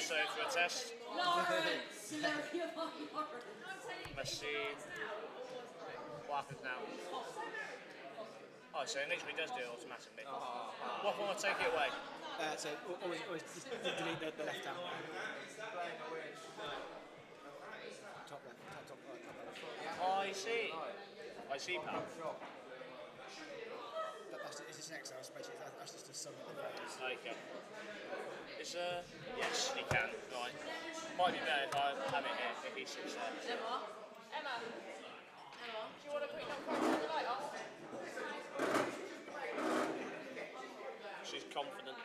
So for a test, let's see what happens now. Oh, so it literally does do it automatically. What if I want to take it away? So always just delete the left hand. Top left, top left. Oh, I see. I see, pal. It's just an Excel spreadsheet. That's just a sum of the values. Okay. It's yes, you can. Right. Might be better if I have it here, if he sits there. Emma, do you want to put your phone on the light off? She's confident.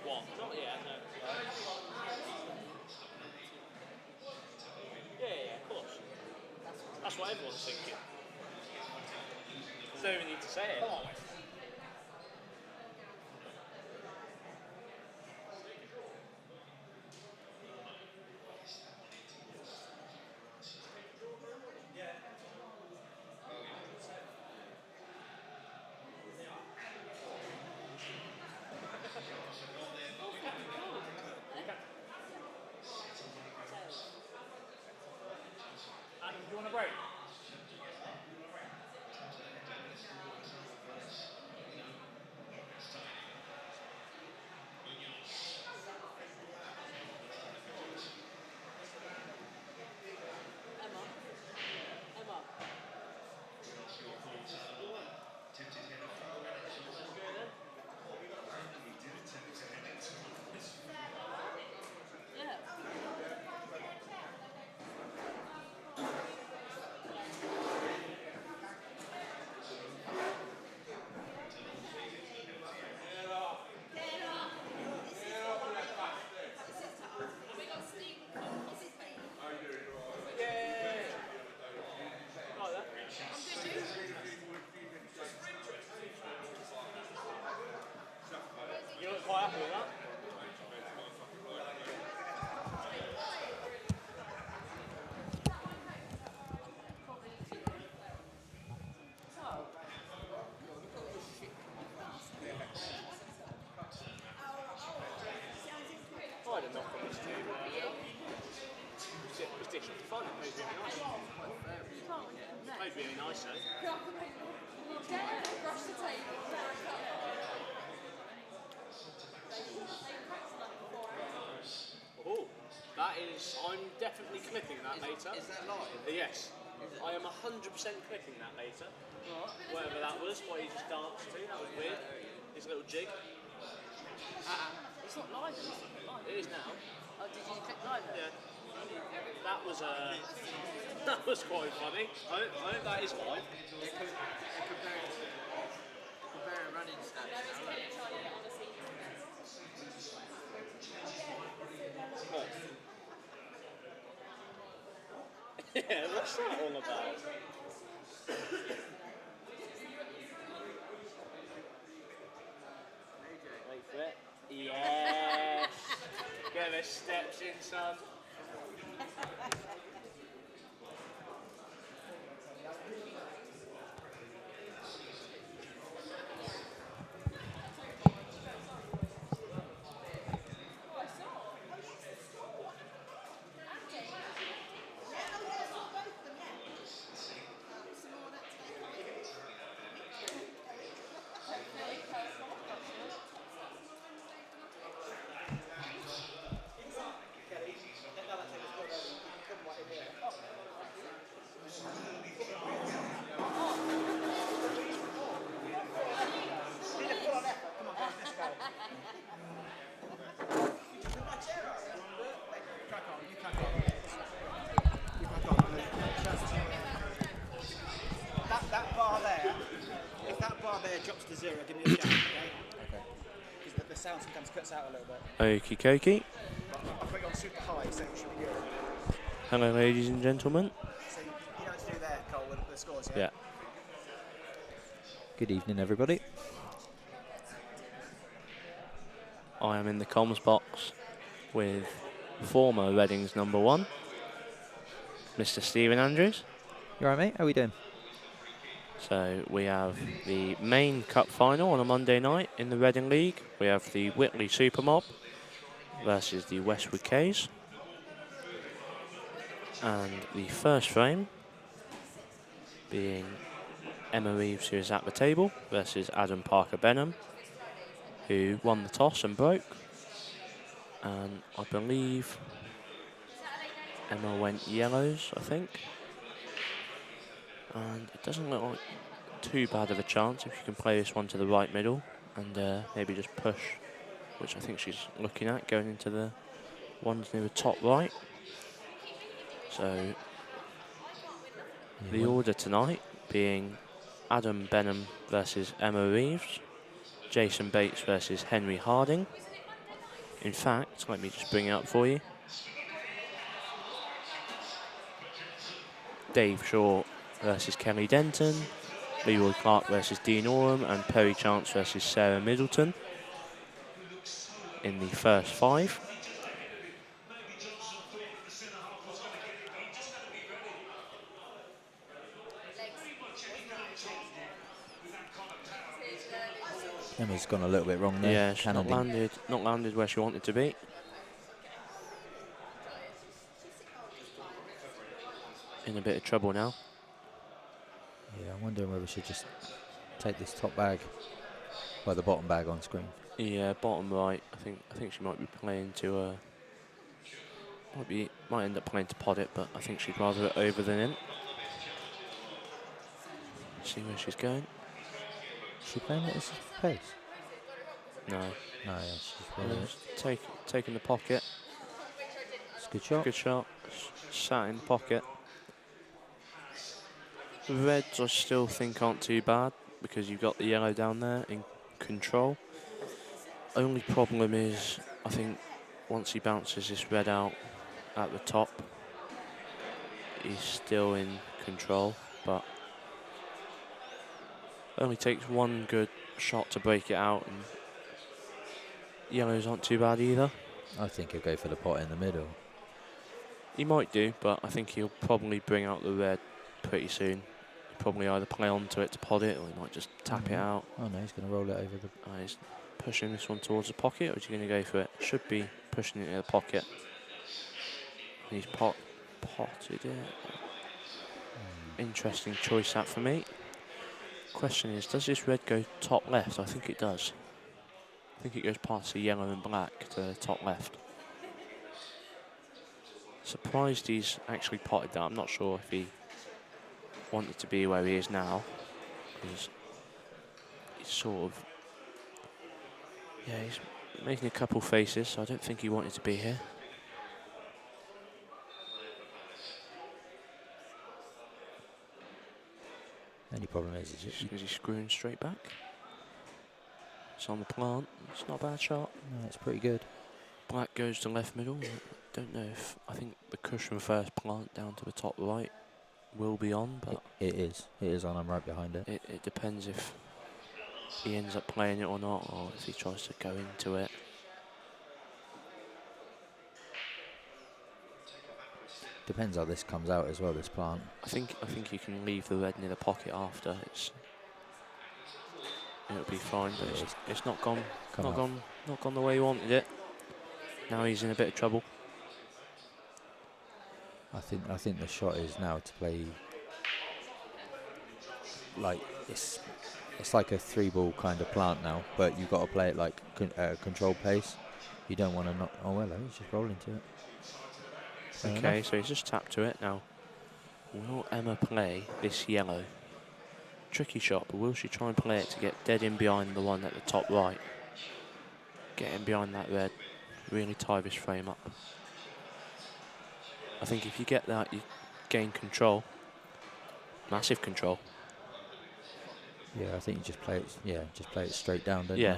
What? Not yet, no. Yeah, of course. That's what everyone's thinking. There's no even need to say it. Adam, do you want a break? Emma. Yeah. You look quite happy with that? I had a knock on this table earlier. It was different fun. It played really nice. Played really nice, though. Brush the table. Oh, that is. I'm definitely clipping that later. Is that live? Yes. I am 100% clipping that later. Whatever that was, what he just danced to, that was weird. His little jig. It's not live, is it? It is now. Oh, did you click live? Yeah. That was that was quite funny. I hope that is live. Comparing running stats. What? Yeah, what's that all about? Wait for it. Yes! Get the steps in, son. Comes cuts out a little bit. Okie dokie. I'll put you on super high, so you should be good. Hello, ladies and gentlemen. So you know what to do there, Cole, with the scores, yeah? Yeah. Good evening, everybody. I am in the comms box with former Reading's number 1, Mr. Stephen Andrews. You alright, mate? How are we doing? So we have the main cup final on a Monday night in the Reading League. We have the Whitley Super Mob versus the Westwood K's. And the first frame being Emma Reeves, who is at the table, versus Adam Parker Benham, who won the toss and broke. And I believe Emma went yellows, I think. And it doesn't look like too bad of a chance if you can play this one to the right middle and maybe just push, which I think she's looking at, going into the ones near the top right. So the order tonight being Adam Benham versus Emma Reeves, Jason Bates versus Henry Harding. In fact, let me just bring it up for you. Dave Shaw versus Kelly Denton, Leroy Clark versus Dean Oram, and Perry Chance versus Sarah Middleton in the first 5. Emma's gone a little bit wrong there. Yeah, she's not landed where she wanted to be. In a bit of trouble now. Yeah, I'm wondering whether we should just take this top bag, well, the bottom bag on screen. Yeah, bottom right. I think she might be playing to might end up playing to pod it, but I think she'd rather it over than in. See where she's going. Is she playing at this pace? No. No, yeah, she's playing it. Just taking the pocket. It's a good shot. Good shot. Sat in the pocket. The reds I still think aren't too bad because you've got the yellow down there in control. Only problem is, I think once he bounces this red out at the top, he's still in control, but only takes one good shot to break it out, and yellows aren't too bad either. I think he'll go for the pot in the middle. He might do, but I think he'll probably bring out the red pretty soon. He'll probably either play onto it to pod it, or he might just tap it out. Oh no, he's going to roll it over the... He's pushing this one towards the pocket, or is he going to go for it? Should be pushing it in the pocket. And he's potted it. Interesting choice that for me. Question is, does this red go top left? I think it does. I think it goes past the yellow and black to the top left. Surprised he's actually potted that. I'm not sure if he wanted to be where he is now. He's sort of... Yeah, he's making a couple faces, so I don't think he wanted to be here. Only problem is he screwing straight back? It's on the plant. It's not a bad shot. No, it's pretty good. Black goes to left middle. I don't know if... I think the cushion first plant down to the top right will be on, but... It is. It is on. I'm right behind it. It depends if he ends up playing it or not, or if he tries to go into it. Depends how this comes out as well, this plant. I think you can leave the red near the pocket after. It'll be fine, but it's not gone. Not gone the way he wanted it. Now he's in a bit of trouble. I think the shot is now to play like it's like a 3-ball kind of plant now, but you've got to play it like controlled pace. You don't want to knock. Oh well, he's just rolling to it. Okay, so he's just tapped to it now. Will Emma play this yellow? Tricky shot, but will she try and play it to get dead in behind the one at the top right? Get in behind that red, really tie this frame up. I think if you get that, you gain control. Massive control. Yeah, I think you just play it. Yeah, just play it straight down, don't you? Yeah,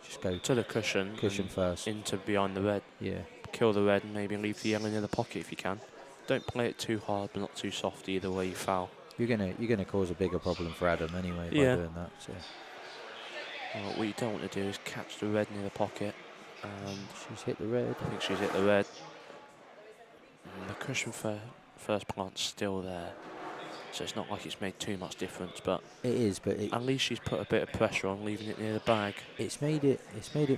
Just go to the cushion. cushion and first. Into behind the red. Yeah. Kill the red and maybe leave the yellow near the pocket if you can. Don't play it too hard, but not too soft either way you foul. You're gonna cause a bigger problem for Adam anyway by Yeah. doing that. So Well, what you don't want to do is catch the red near the pocket. And she's hit the red. I think she's hit the red. And the cushion for first plant's still there. So it's not like it's made too much difference, but It is, but at least she's put a bit of pressure on leaving it near the bag. it's made it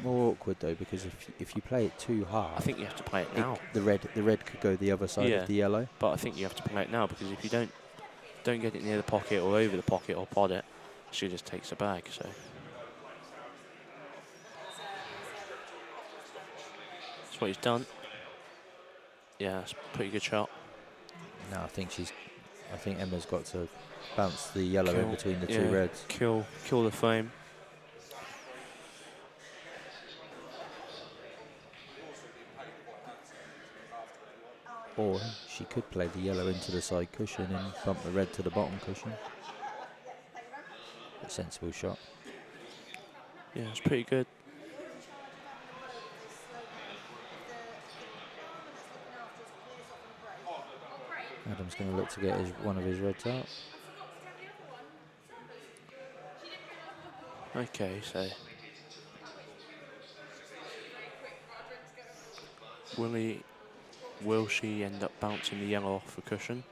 more awkward though, because if you play it too hard, I think you have to play it now. the red could go the other side Yeah. of the yellow. But I think you have to play it now, because if you don't get it near the pocket or over the pocket or pod it, she just takes the bag. So that's what he's done. Yeah, it's a pretty good shot. No, I think Emma's got to bounce the yellow in between the two reds. Kill the frame. Or she could play the yellow into the side cushion and bump the red to the bottom cushion. A sensible shot. Yeah, it's pretty good. Adam's going to look to get one of his reds out. Okay, so will she end up bouncing the yellow off the cushion,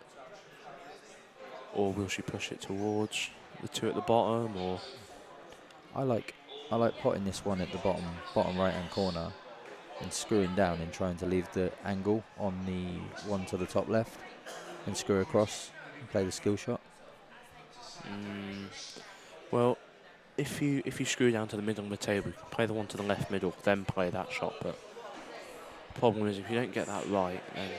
or will she push it towards the two at the bottom? Or I like potting this one at the bottom right hand corner and screwing down and trying to leave the angle on the one to the top left and screw across and play the skill shot. Well, if you screw down to the middle of the table, you can play the one to the left middle, then play that shot. But the problem is, if you don't get that right, then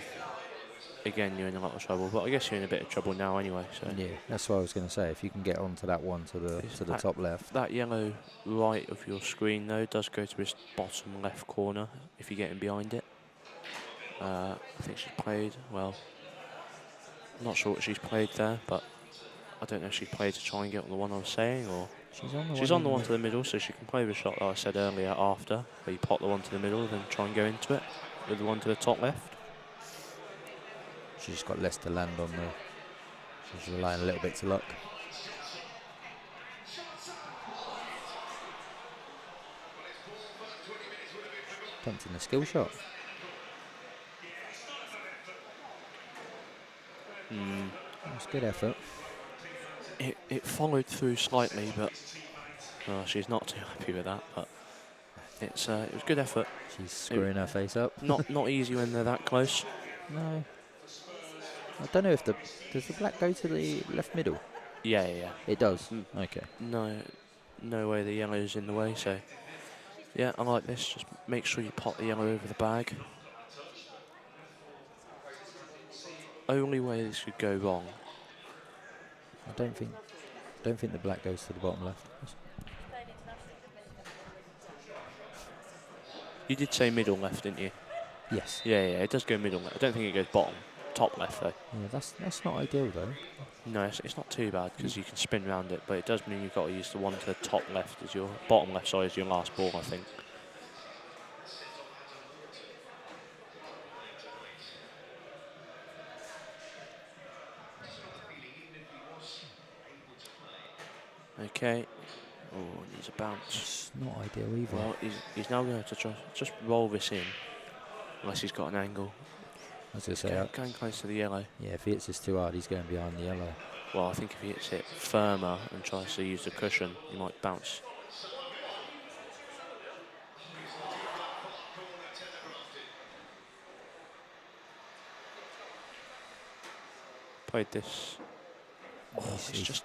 again you're in a lot of trouble. But I guess you're in a bit of trouble now anyway. So Yeah, that's what I was going to say. If you can get onto that one to the top left. That yellow right of your screen though does go to his bottom left corner if you're getting behind it. I think she's played well. I'm not sure what she's played there, but I don't know if she's played to try and get on the one I was saying, or she's on the one to the middle, so she can play the shot that I said earlier after, where you pop the one to the middle, then try and go into it with the one to the top left. She's just got less to land on there. She's relying a little bit to luck. Pumped in the skill shot. That's good effort. It followed through slightly, but she's not too happy with that. But it was good effort. She's screwing her face up. Not easy when they're that close. No. I don't know if does the black go to the left middle? Yeah. It does. Okay. No way the yellow's in the way. So yeah, I like this. Just make sure you pop the yellow over the bag. Only way this could go wrong. I don't think the black goes to the bottom left. You did say middle left, didn't you? Yes. Yeah, it does go middle left. I don't think it goes top left though. Yeah, that's not ideal though. No, it's not too bad because you can spin around it, but it does mean you've got to use the one to the top left as your bottom left side as your last ball, I think. Okay. Oh, needs a bounce. It's not ideal either. Well, he's now going to try just roll this in, unless he's got an angle. As I say, Going close to the yellow. yeah, if he hits this too hard, he's going behind the yellow. Well, I think if he hits it firmer and tries to use the cushion, he might bounce. Played this. Oh,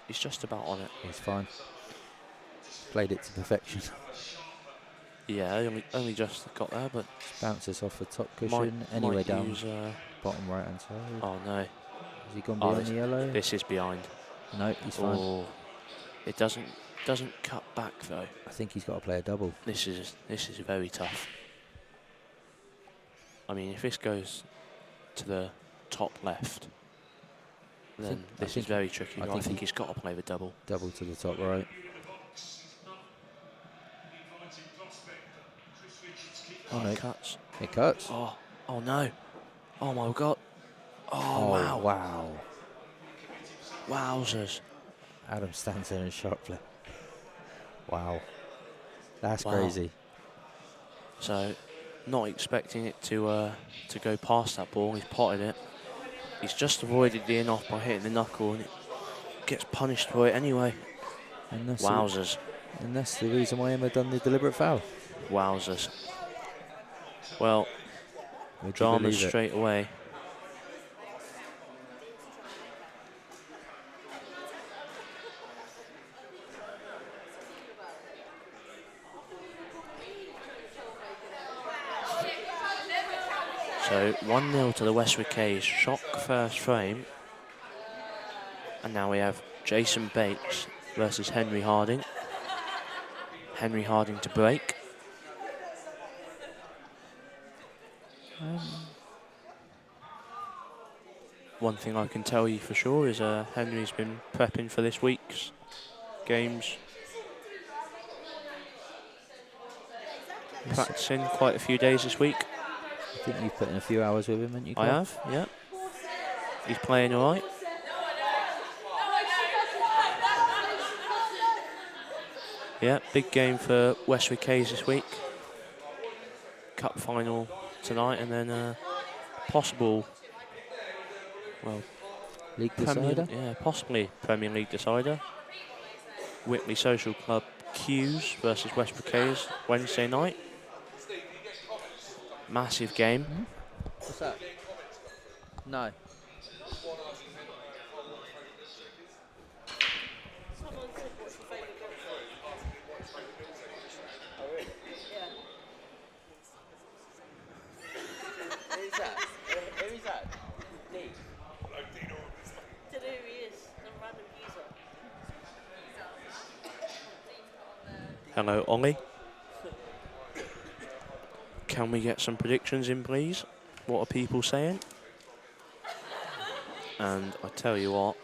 he's just about on it. He's fine. Played it to perfection. Yeah, only just got there, but Bounces off the top cushion anyway down use, bottom right hand side. oh no. Has he gone behind the yellow? This is behind. No, he's fine. Oh, it doesn't cut back though. I think he's got to play a double. This is very tough. I mean, if this goes to the top left, then this is very tricky. I think he's got to play the double. Double to the top right. Oh no, It cuts. it cuts. Oh no. Oh my God. Oh, wow. Wow. Wowzers. Adam stands there in sharp play. Wow. That's Wow. crazy. So, not expecting it to go past that ball. He's potted it. He's just avoided the in-off by hitting the knuckle, and it gets punished for it anyway. And that's Wowzers. And that's the reason why Emma done the deliberate foul. Wowzers. Well, Would you drama believe it? straight away. So 1-0 to the Westwood K's. Shock first frame. And now we have Jason Bates versus Henry Harding. Henry Harding to break. One thing I can tell you for sure is Henry's been prepping for this week's games. Practicing quite a few days this week. I think you've put in a few hours with him, haven't you, I Carl? have, yeah. He's playing all right. Yeah, big game for Westwood K's this week. Cup final tonight, and then possible, well, League decider? possibly Premier League decider. Whitley Social Club Q's versus Westwood K's Wednesday night. Massive game. What's that? No. Hello, Ollie. Can we get some predictions in, please? What are people saying? And I tell you what,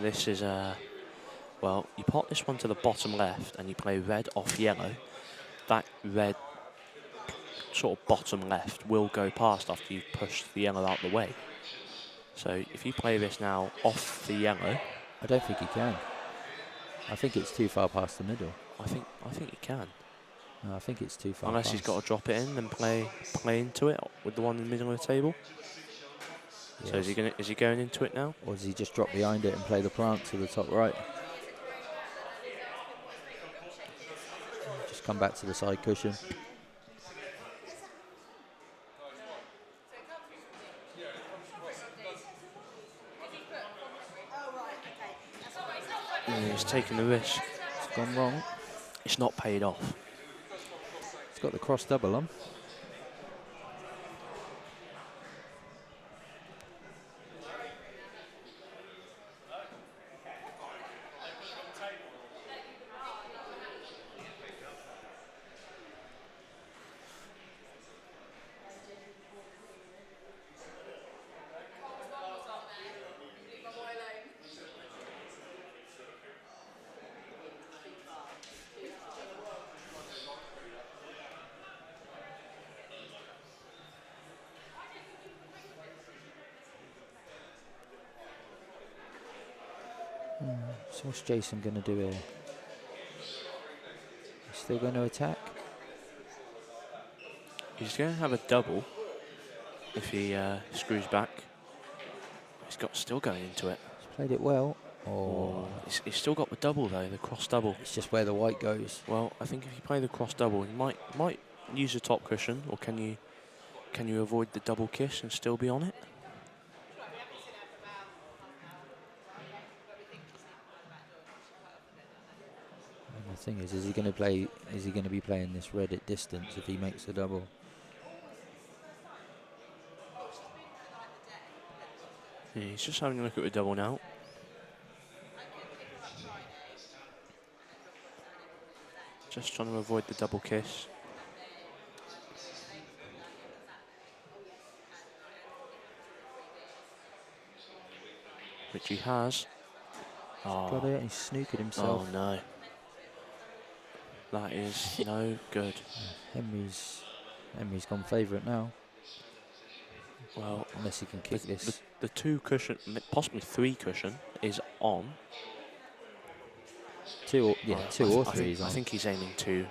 this is well, you pop this one to the bottom left and you play red off yellow. That red sort of bottom left will go past after you've pushed the yellow out the way. So if you play this now off the yellow, I don't think he can. I think it's too far past the middle. I think you can. No, I think it's too far Unless past. he's got to drop it in and play into it with the one in the middle of the table. Yes. So is he going into it now? Or does he just drop behind it and play the plant to the top right? Just come back to the side cushion. Yeah, he's taking the risk. It's gone wrong. It's not paid off. It's got the cross double on. So what's Jason going to do here? He's still going to attack? He's going to have a double if he screws back. Still going into it. He's played it well. Oh, he's still got the double though, the cross double. It's just where the white goes. Well, I think if you play the cross double, you might use the top cushion, or can you avoid the double kiss and still be on it? And the thing is he going to play? Is he going to be playing this red at distance if he makes a double? Yeah, he's just having a look at the double now. Just trying to avoid the double kiss. Which he has. Got it, he's snookered himself. Oh no. That is no good. Henry's Henry's gone favourite now, Well, unless he can kick this. the 2 cushion, possibly 3 cushion, is on. Two or I 3 think, is on. I think he's aiming too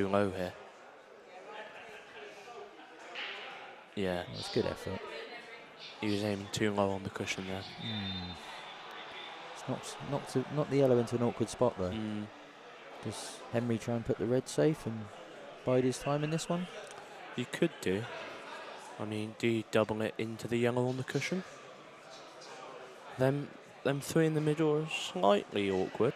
low here. Yeah, It's good effort. he was aiming too low on the cushion there. It's not the yellow into an awkward spot though. Mm. Does Henry try and put the red safe and bide his time in this one? You could do. I mean, do you double it into the yellow on the cushion? Them 3 in the middle are slightly awkward,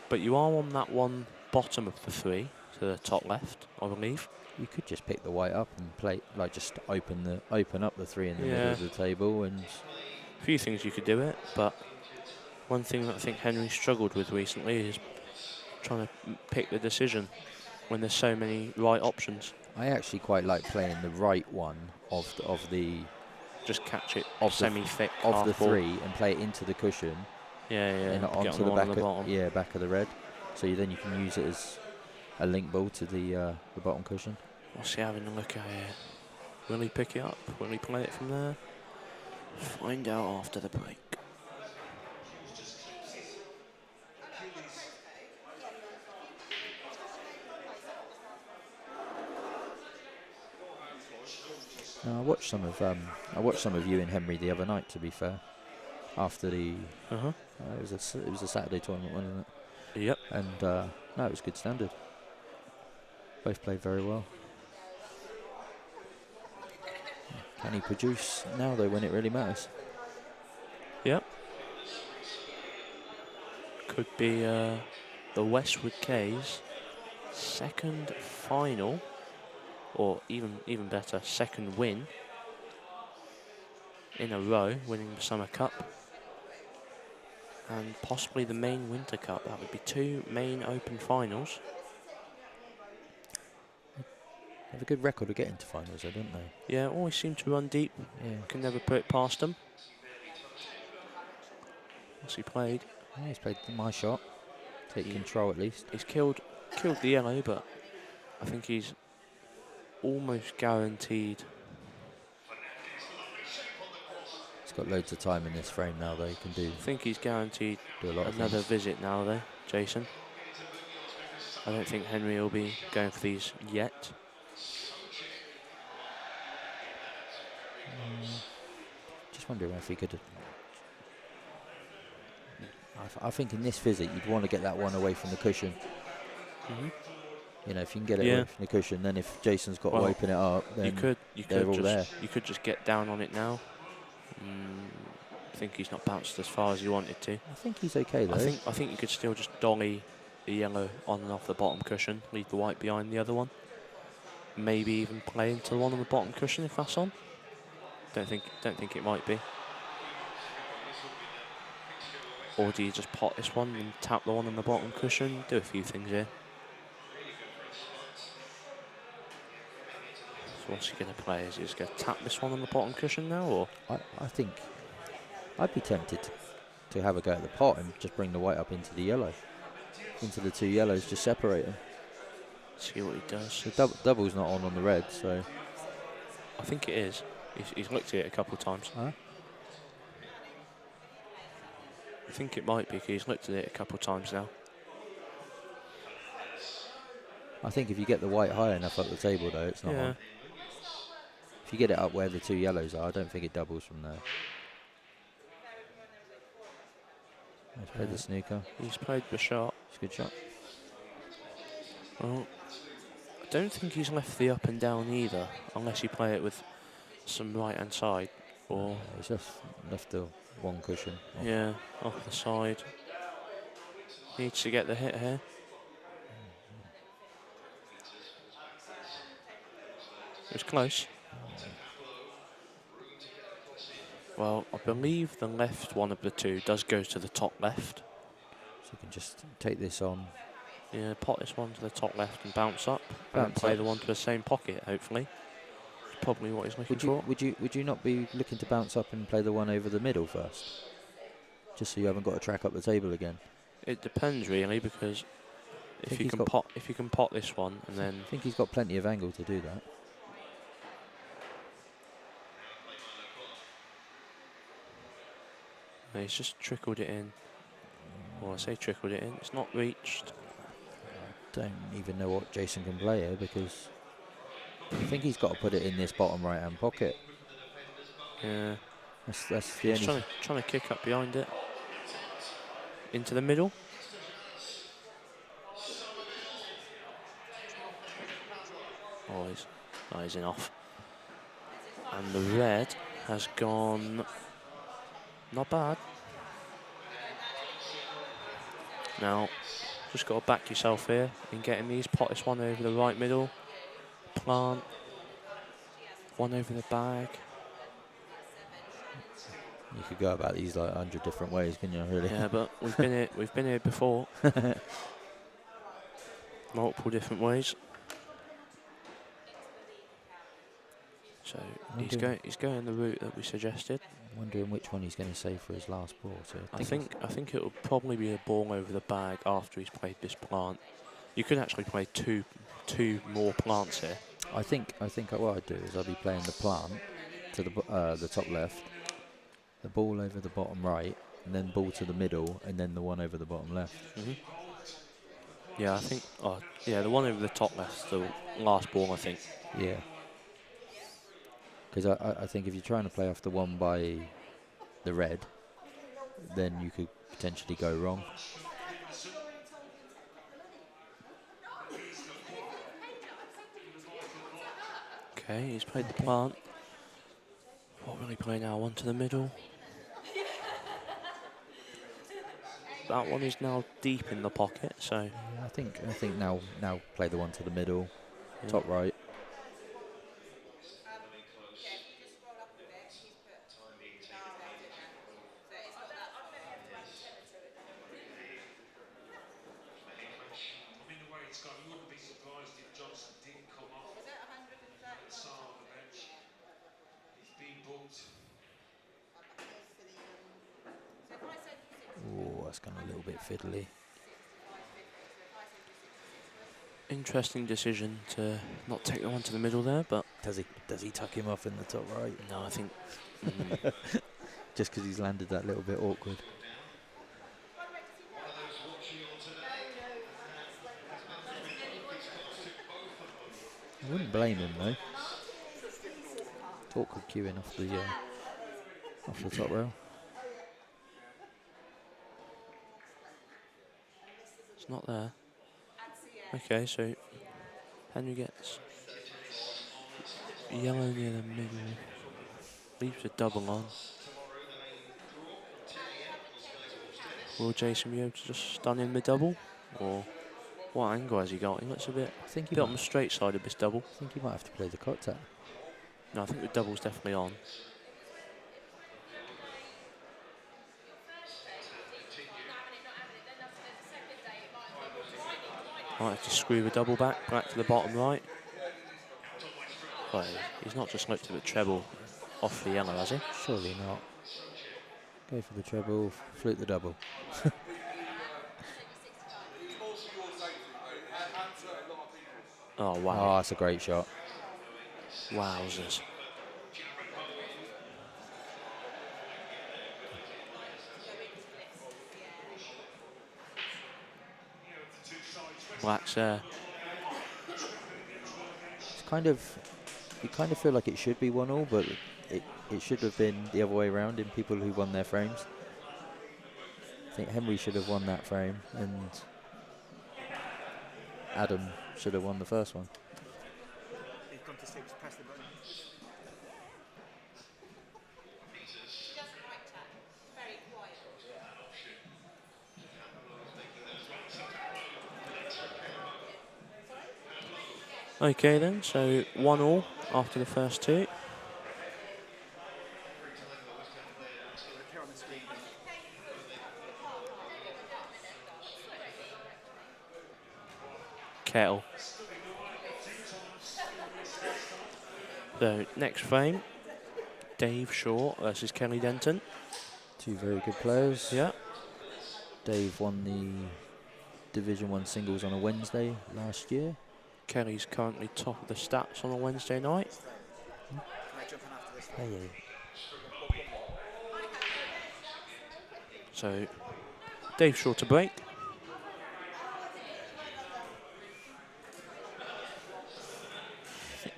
but you are on that one bottom of the 3 to the top left, I believe. You could just pick the white up and play, like just open up the 3 in the middle Yeah. of the table, and A few things you could do it, but one thing that I think Henry struggled with recently is trying to pick the decision when there's so many right options. I actually quite like playing the right one of the Just catch it Of the- semi-thick of half the ball. 3 and play it into the cushion Yeah, and get onto on the one back on the bottom. back of the red, so then you can use it as a link ball to the bottom cushion. What's he having a look at here? Will he pick it up? Will he play it from there? Find out after the break. Now, I watched some of you and Henry the other night. To be fair, after the it was a Saturday tournament, wasn't it? Yep. And no, it was good standard. Both played very well. Can he produce now though when it really matters? Yep. Could be the Westwood K's second final, or even better, second win in a row, winning the Summer Cup. And possibly the main Winter Cup. That would be 2 main Open finals. They have a good record of getting to finals, though, don't they? Yeah, always seem to run deep. Yeah. Can never put it past them. What's he played? Yeah, he's played my shot. Take control at least. He's killed the yellow, but I think he's almost guaranteed. He's got loads of time in this frame now, though. He can do I think he's guaranteed a lot of another things. visit now, though, Jason. I don't think Henry will be going for these yet. Just wondering if he could. I think in this visit you'd want to get that one away from the cushion. You know, if you can get it away from the cushion, then if Jason's got to open it up, then they're all there. You could just get down on it now. I think he's not bounced as far as you wanted to. I think he's okay though. I think you could still just dolly the yellow on and off the bottom cushion, leave the white behind the other one. Maybe even play into the one on the bottom cushion if that's on. Don't think it might be. Or do you just pot this one and tap the one on the bottom cushion? Do a few things here. So what's he going to play? Is he just going to tap this one on the bottom cushion now, or? I think I'd be tempted to have a go at the pot and just bring the white up into the yellow, into the 2 yellows, just separate them. See what he does. The double's not on the red, so I think it is. He's looked at it a couple of times. Huh? I think it might be because he's looked at it a couple of times now. I think if you get the white high enough up the table, though, it's not on. If you get it up where the 2 yellows are, I don't think it doubles from there. He's played the snooker. He's played the shot. It's a good shot. Well, I don't think he's left the up and down either, unless you play it with some right hand side or He's just left the one cushion. off the side. Needs to get the hit here. It was close. Well, I believe the left one of the 2 does go to the top left. So you can just take this on. Yeah, pot this one to the top left and bounce up. And then Bounce play up. the one to the same pocket, hopefully. That's probably what he's looking for. Would you not be looking to bounce up and play the one over the middle first? Just so you haven't got to track up the table again. It depends really, because if you can pot this one and then I think he's got plenty of angle to do that. he's just trickled it in. Well, I say trickled it in. It's not reached. Don't even know what Jason can play here because I think he's got to put it in this bottom right hand pocket. Yeah. That's the He's only. trying to kick up behind it. Into the middle. Oh, he's in off. And the red has gone not bad. Now, just got to back yourself here in getting these. Pot this one over the right middle. Plant. One over the bag. You could go about these like 100 different ways, can you? Really? Yeah, but we've been here before. Multiple different ways. So he's going the route that we suggested. I'm wondering which one he's going to save for his last ball. So I think it will probably be a ball over the bag after he's played this plant. You could actually play two more plants here. I think what I'd do is I'd be playing the plant to the top left, the ball over the bottom right, and then ball to the middle, and then the one over the bottom left. Yeah, I think. The one over the top left's the last ball, I think. Yeah. Because I think if you're trying to play off the one by the red, then you could potentially go wrong. Okay, he's played the plant. What will he play now? One to the middle. That one is now deep in the pocket, so. Yeah, I think now play the one to the middle, Yeah. top right. Oh, that's gone a little bit fiddly. Interesting decision to not take the one to the middle there, but Does he tuck him off in the top right? no, I think. Just because he's landed that little bit awkward. I wouldn't blame him though. Awkward queuing off the top rail. It's not there. Okay, so Henry gets yellow near the middle. Leaves a double on. Will Jason be able to just stun in the double? Or what angle has he got? He looks a bit, on the straight side of this double. I think he might have to play the cocktail. No, I think the double's definitely on. Might have to screw the double back to the bottom right. Well, he's not just looked at the treble off the yellow, has he? Surely not. Go for the treble, flute the double. Oh, wow. Oh, that's a great shot. Wowzers. Black's there. It's you kind of feel like it should be 1-1, but it should have been the other way around in people who won their frames. I think Henry should have won that frame, and Adam should have won the first one. He's gone to sleep, just press the button. Okay then, so 1-1 after the first two. Appear on the screen. Kettle. So next frame, Dave Shaw versus Kelly Denton. Two very good players. Yeah. Dave won the Division 1 singles on a Wednesday last year. Kelly's currently top of the stats on a Wednesday night. Can I jump in after this? Hey. So, Dave short to break.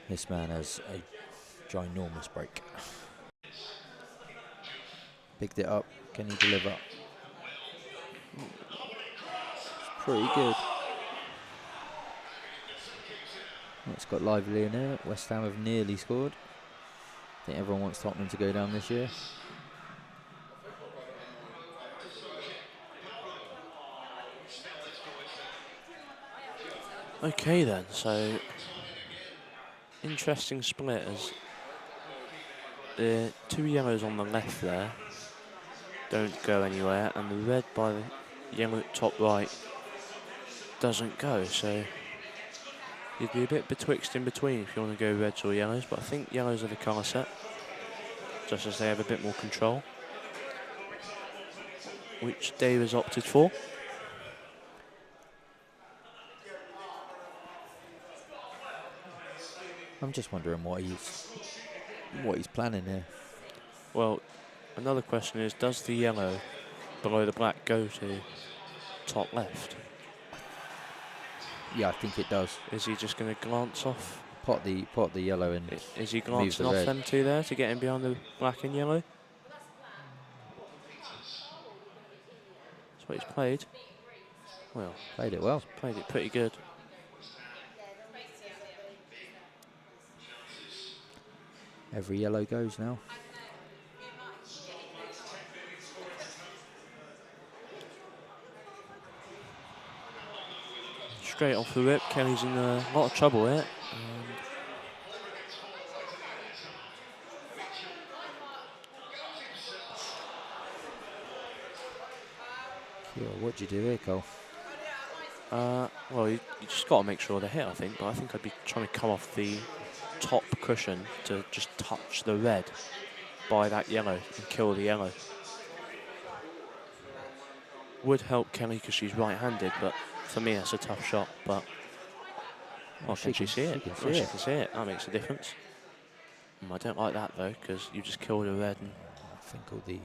This man has a ginormous break. Picked it up. Can he deliver? It's pretty good. It's got lively in there. West Ham have nearly scored. I think everyone wants Tottenham to go down this year. Okay then, so interesting split as the 2 yellows on the left there don't go anywhere, and the red by the yellow top right doesn't go, so you'd be a bit betwixt in between if you want to go reds or yellows, but I think yellows are the colour set, just as they have a bit more control, which Dave has opted for. I'm just wondering what he's planning here. Well, another question is, does the yellow below the black go to top left? Yeah, I think it does. Is he just going to glance off? Pot the yellow and Is he glancing off red. them two there to get him behind the black and yellow? That's what he's played. Well, Played it well. played it pretty good. Every yellow goes now. Straight off the rip, Kelly's in a lot of trouble here. What do you do here, Cole? Well, you just got to make sure they hit, I think. But I think I'd be trying to come off the top cushion to just touch the red by that yellow and kill the yellow. Would help Kelly because she's right-handed, but for me that's a tough shot. But oh, can she see it? She can see it. That makes a difference. I don't like that though, because you just killed a red. And I think all the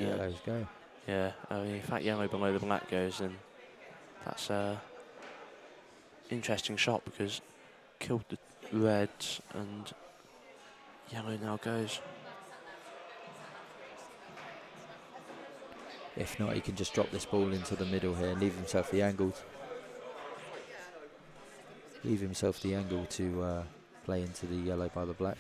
yellows go. Yeah, I mean, if that yellow below the black goes, then that's a interesting shot because killed the reds and yellow now goes. If not, he can just drop this ball into the middle here and leave himself the angle. Leave himself the angle to play into the yellow by the black.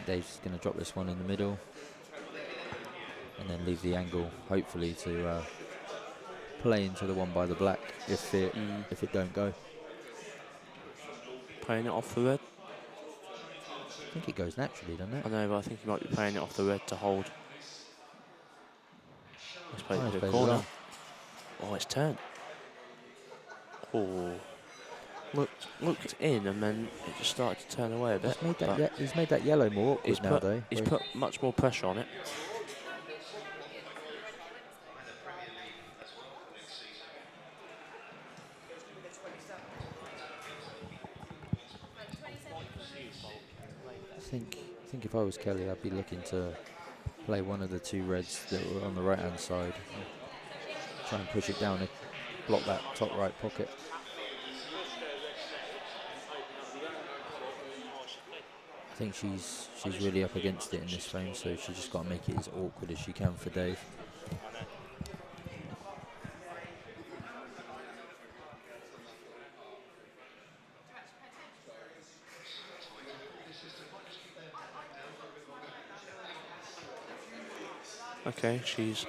Dave's going to drop this one in the middle and then leave the angle, hopefully, to play into the one by the black if it don't go. Playing it off the red? I think it goes naturally, doesn't it? I know, but I think he might be playing it off the red to hold. Let's play it to the corner. Well. Oh, it's turned. Oh. Looked in and then it just started to turn away a bit. He's made that yellow more awkward now, though. He's put much more pressure on it. I think if I was Kelly, I'd be looking to play one of the two reds that were on the right-hand side. Try and push it down and block that top right pocket. I think she's really up against it in this frame, so she's just got to make it as awkward as she can for Dave. Okay, she's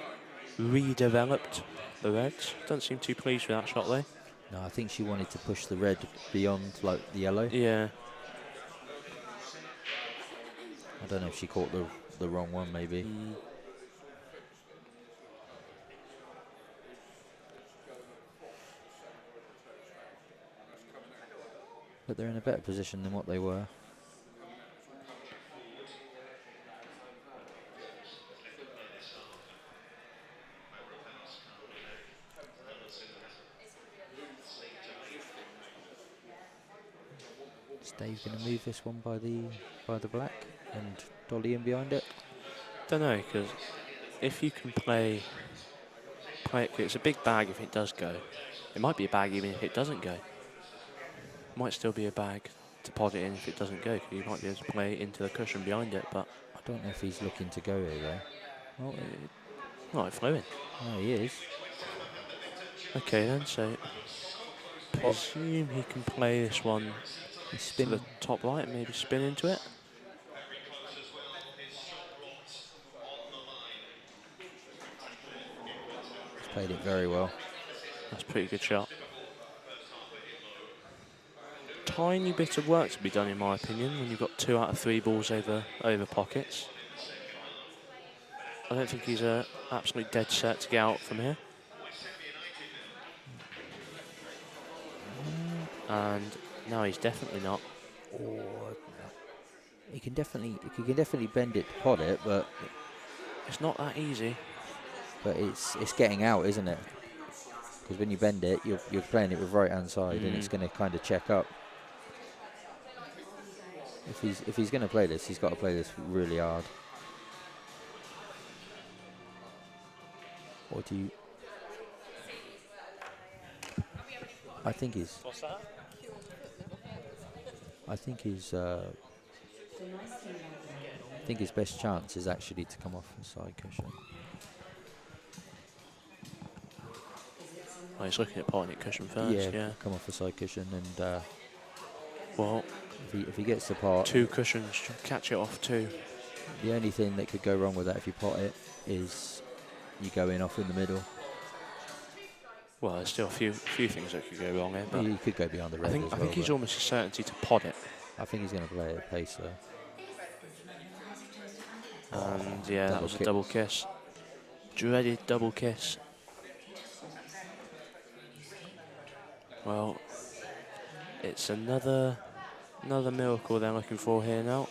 redeveloped the reds. Doesn't seem too pleased with that shot though. No, I think she wanted to push the red beyond like the yellow. Yeah. I don't know if she caught the wrong one, maybe. But they're in a better position than what they were. Is Dave going to move this one by the black and dolly in behind it? Don't know, because if you can play it, it's a big bag if it does go. It might be a bag even if it doesn't go. It might still be a bag to pod it in if it doesn't go, because you might be able to play it into the cushion behind it, but... I don't know if he's looking to go here, though. Well, no, it flew in. No, he is. Okay then, so... Presume he can play this one to the top right and maybe spin into it. He's played it very well. That's a pretty good shot. Tiny bit of work to be done, in my opinion, when you've got 2 out of 3 balls over pockets. I don't think he's absolutely dead set to get out from here. And no, he's definitely not. Oh, he can definitely bend it to pod it, but It's not that easy. but it's getting out, isn't it? Because when you bend it, you're playing it with right hand side, and it's going to kind of check up. If he's going to play this, he's got to play this really hard. Or do you? I think his. What's that? I think his best chance is actually to come off the side cushion. Oh, he's looking at potting it cushion first, yeah. Come off the side cushion, and Well, if he gets the pot, 2 cushions should catch it off too. the only thing that could go wrong with that if you pot it is you go in off in the middle. Well, there's still a few things that could go wrong here, but You could go behind the red. I think he's almost a certainty to pod it. I think he's going to play it at pace though. And yeah, that Double was a kiss. double kiss. Dreaded double kiss. Well, it's another miracle they're looking for here now.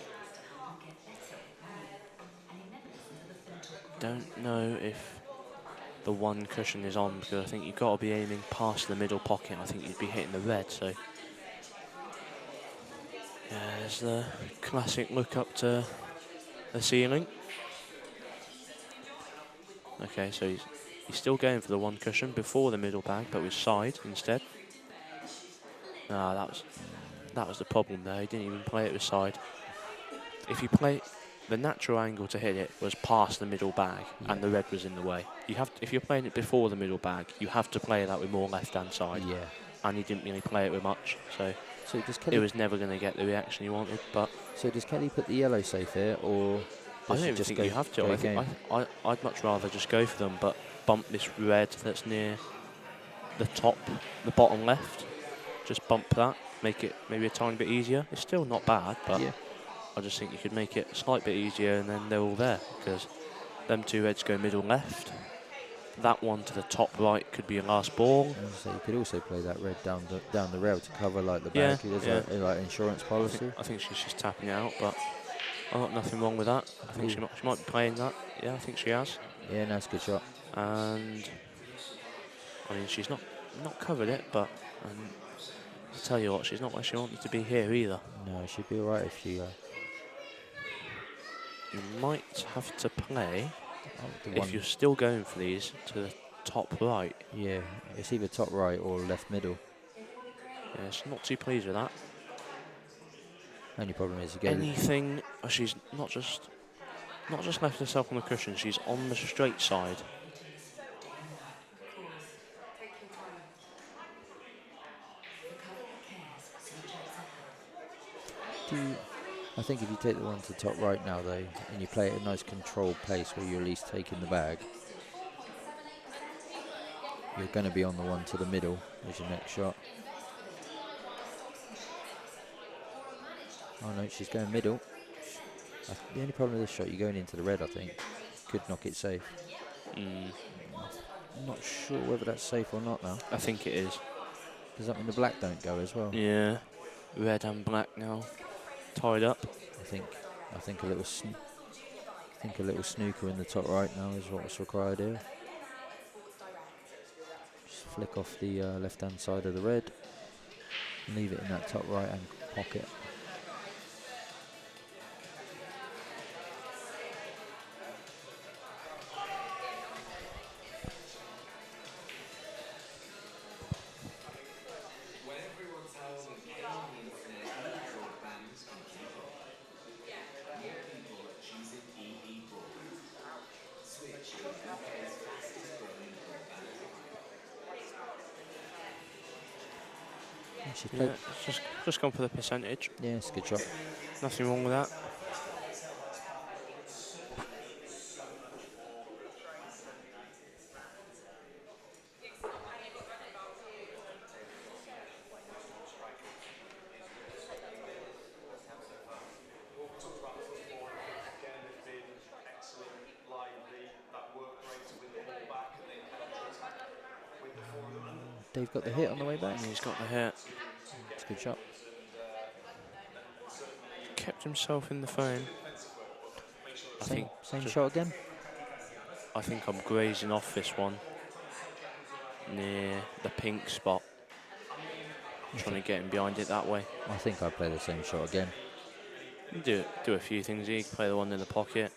Don't know if the 1 cushion is on, because I think you've got to be aiming past the middle pocket. I think you'd be hitting the red, so... Yeah, there's the classic look up to the ceiling. Okay, so he's still going for the 1 cushion before the middle bag, but with side instead. Ah, that was the problem there. He didn't even play it with side. If you play, the natural angle to hit it was past the middle bag, and the red was in the way. If you're playing it before the middle bag, you have to play that with more left-hand side. Yeah. And he didn't really play it with much, so does Kelly? it was never going to get the reaction he wanted. But So does Kelly put the yellow safe here, or I does don't she even just think go? you have to. go I think game? I'd much rather just go for them, but bump this red that's near the bottom left. Just bump that, make it maybe a tiny bit easier. It's still not bad, but Yeah. I just think you could make it a slight bit easier, and then they're all there, because them 2 reds go middle left. That one to the top right could be a last ball. So you could also play that red down the rail to cover like the Yeah, back. There's yeah. like insurance policy. I think she's just tapping it out, but I've got nothing wrong with that. I think she might be playing that. Yeah, I think she has. Yeah, no, it's a good shot. And I mean, she's not covered it, but I'll tell you what, she's not where she wanted to be here either. No, she'd be alright if she. You might have to play, The if you're still going for these, to the top right. Yeah, it's either top right or left middle. Yeah, she's not too pleased with that. Only problem is again. Anything, she's not just left herself on the cushion, she's on the straight side. I think if you take the one to top right now though, and you play it at a nice controlled pace where you're at least taking the bag, you're going to be on the one to the middle as your next shot. Oh no, she's going middle. The only problem with this shot, you're going into the red, I think. Could knock it safe. I'm not sure whether that's safe or not now. I think it is. Does that mean the black don't go as well? Yeah. Red and black now. Tied up. I think a little snooker in the top right now is what's required here. Just flick off the left-hand side of the red. Leave it in that top right-hand pocket. Yeah, just gone for the percentage. Yeah, it's a good shot. Nothing wrong with that. Dave got the hit on the way back. He's got the hit. It's a good shot. Kept himself in the frame. Same shot again. I think I'm grazing off this one near the pink spot. Trying to get him behind it that way. I think I'd play the same shot again. Do a few things here. Play the one in the pocket.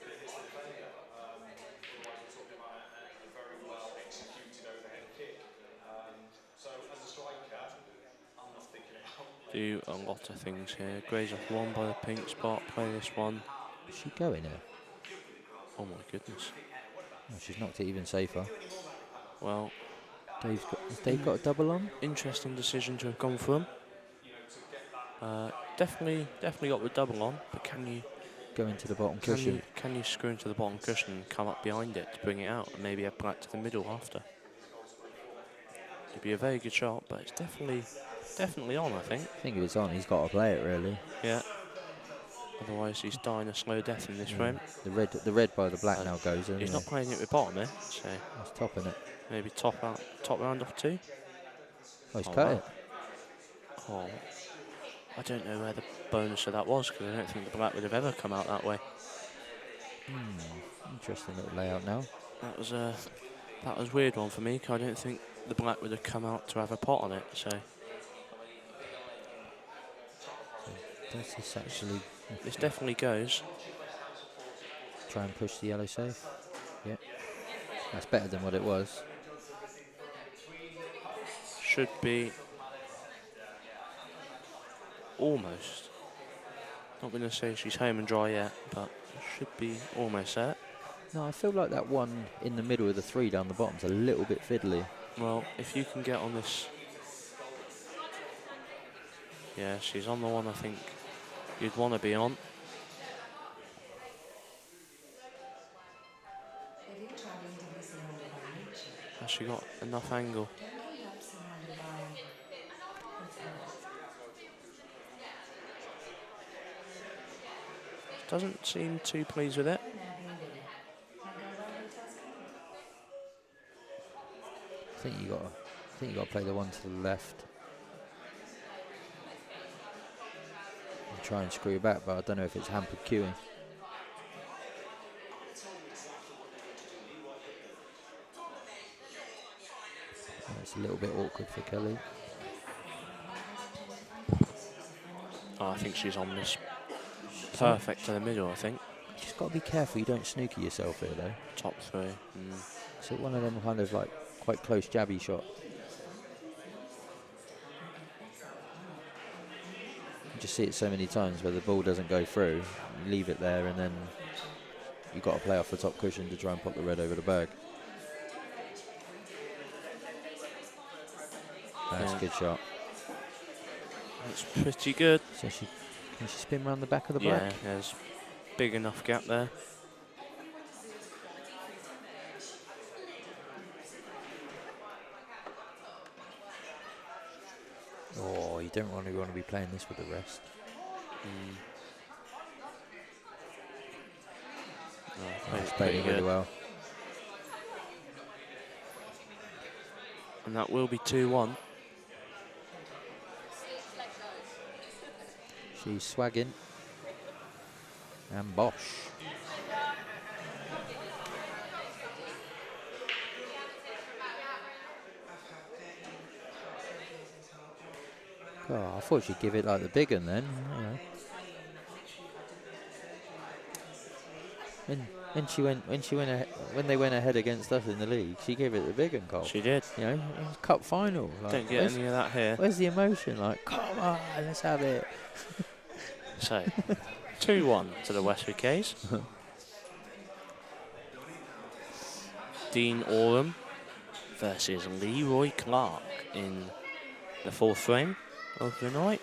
Do a lot of things here. Graze off one by the pink spot. Play this one. Is she going here? Oh my goodness. Oh, she's knocked it even safer. Well, Has Dave got a double on? interesting decision to have gone for him. Definitely got the double on, but can you Go into the bottom cushion. Can you screw into the bottom cushion and come up behind it to bring it out, and maybe add black to the middle after? It'd be a very good shot, but it's definitely on, I think. I think if it's on, he's got to play it really. Yeah. Otherwise, he's dying a slow death in this frame. The red by the black now goes in. He's not playing it with bottom here, so He's topping it. maybe top round off two. Oh, he's Oh, cut wow. it. Oh, I don't know where the bonus of that was, because I don't think the black would have ever come out that way. Interesting little layout now. That was a weird one for me, because I don't think the black would have come out to have a pot on it. So Does this actually this definitely goes. try and push the yellow safe? Yeah. That's better than what it was. Should be almost. Not going to say she's home and dry yet, but should be almost there. No, I feel like that one in the middle of the three down the bottom's a little bit fiddly. Well, if you can get on this. Yeah, she's on the one I think you'd want to be on. Has she got enough angle? Doesn't seem too pleased with it. I think you got to play the one to the left. And try and screw back, but I don't know if it's hampered queuing. It's a little bit awkward for Kelly. Oh, I think she's on this. Perfect to the middle, I think. You just got to be careful you don't snooker yourself here, though. Top three. So one of them kind of like quite close jabby shot. You just see it so many times where the ball doesn't go through, you leave it there, and then you've got to play off the top cushion to try and pop the red over the bag. That's a good shot. That's pretty good. So can she spin around the back of the black? Yeah, there's big enough gap there. don't really want to be playing this with the rest. It's Playing really well. And that will be 2-1. She's swagging. And Bosch. Oh, I thought she'd give it like the big one then. You know. When they went ahead against us in the league, she gave it the big one, Cole. She did. You know, it was cup final. Like, Don't get any of that here. Where's the emotion? Like, come on, let's have it. So, 2-1 to the Westwood K's. Dean Oram versus Leroy Clark in the 4th frame of the night.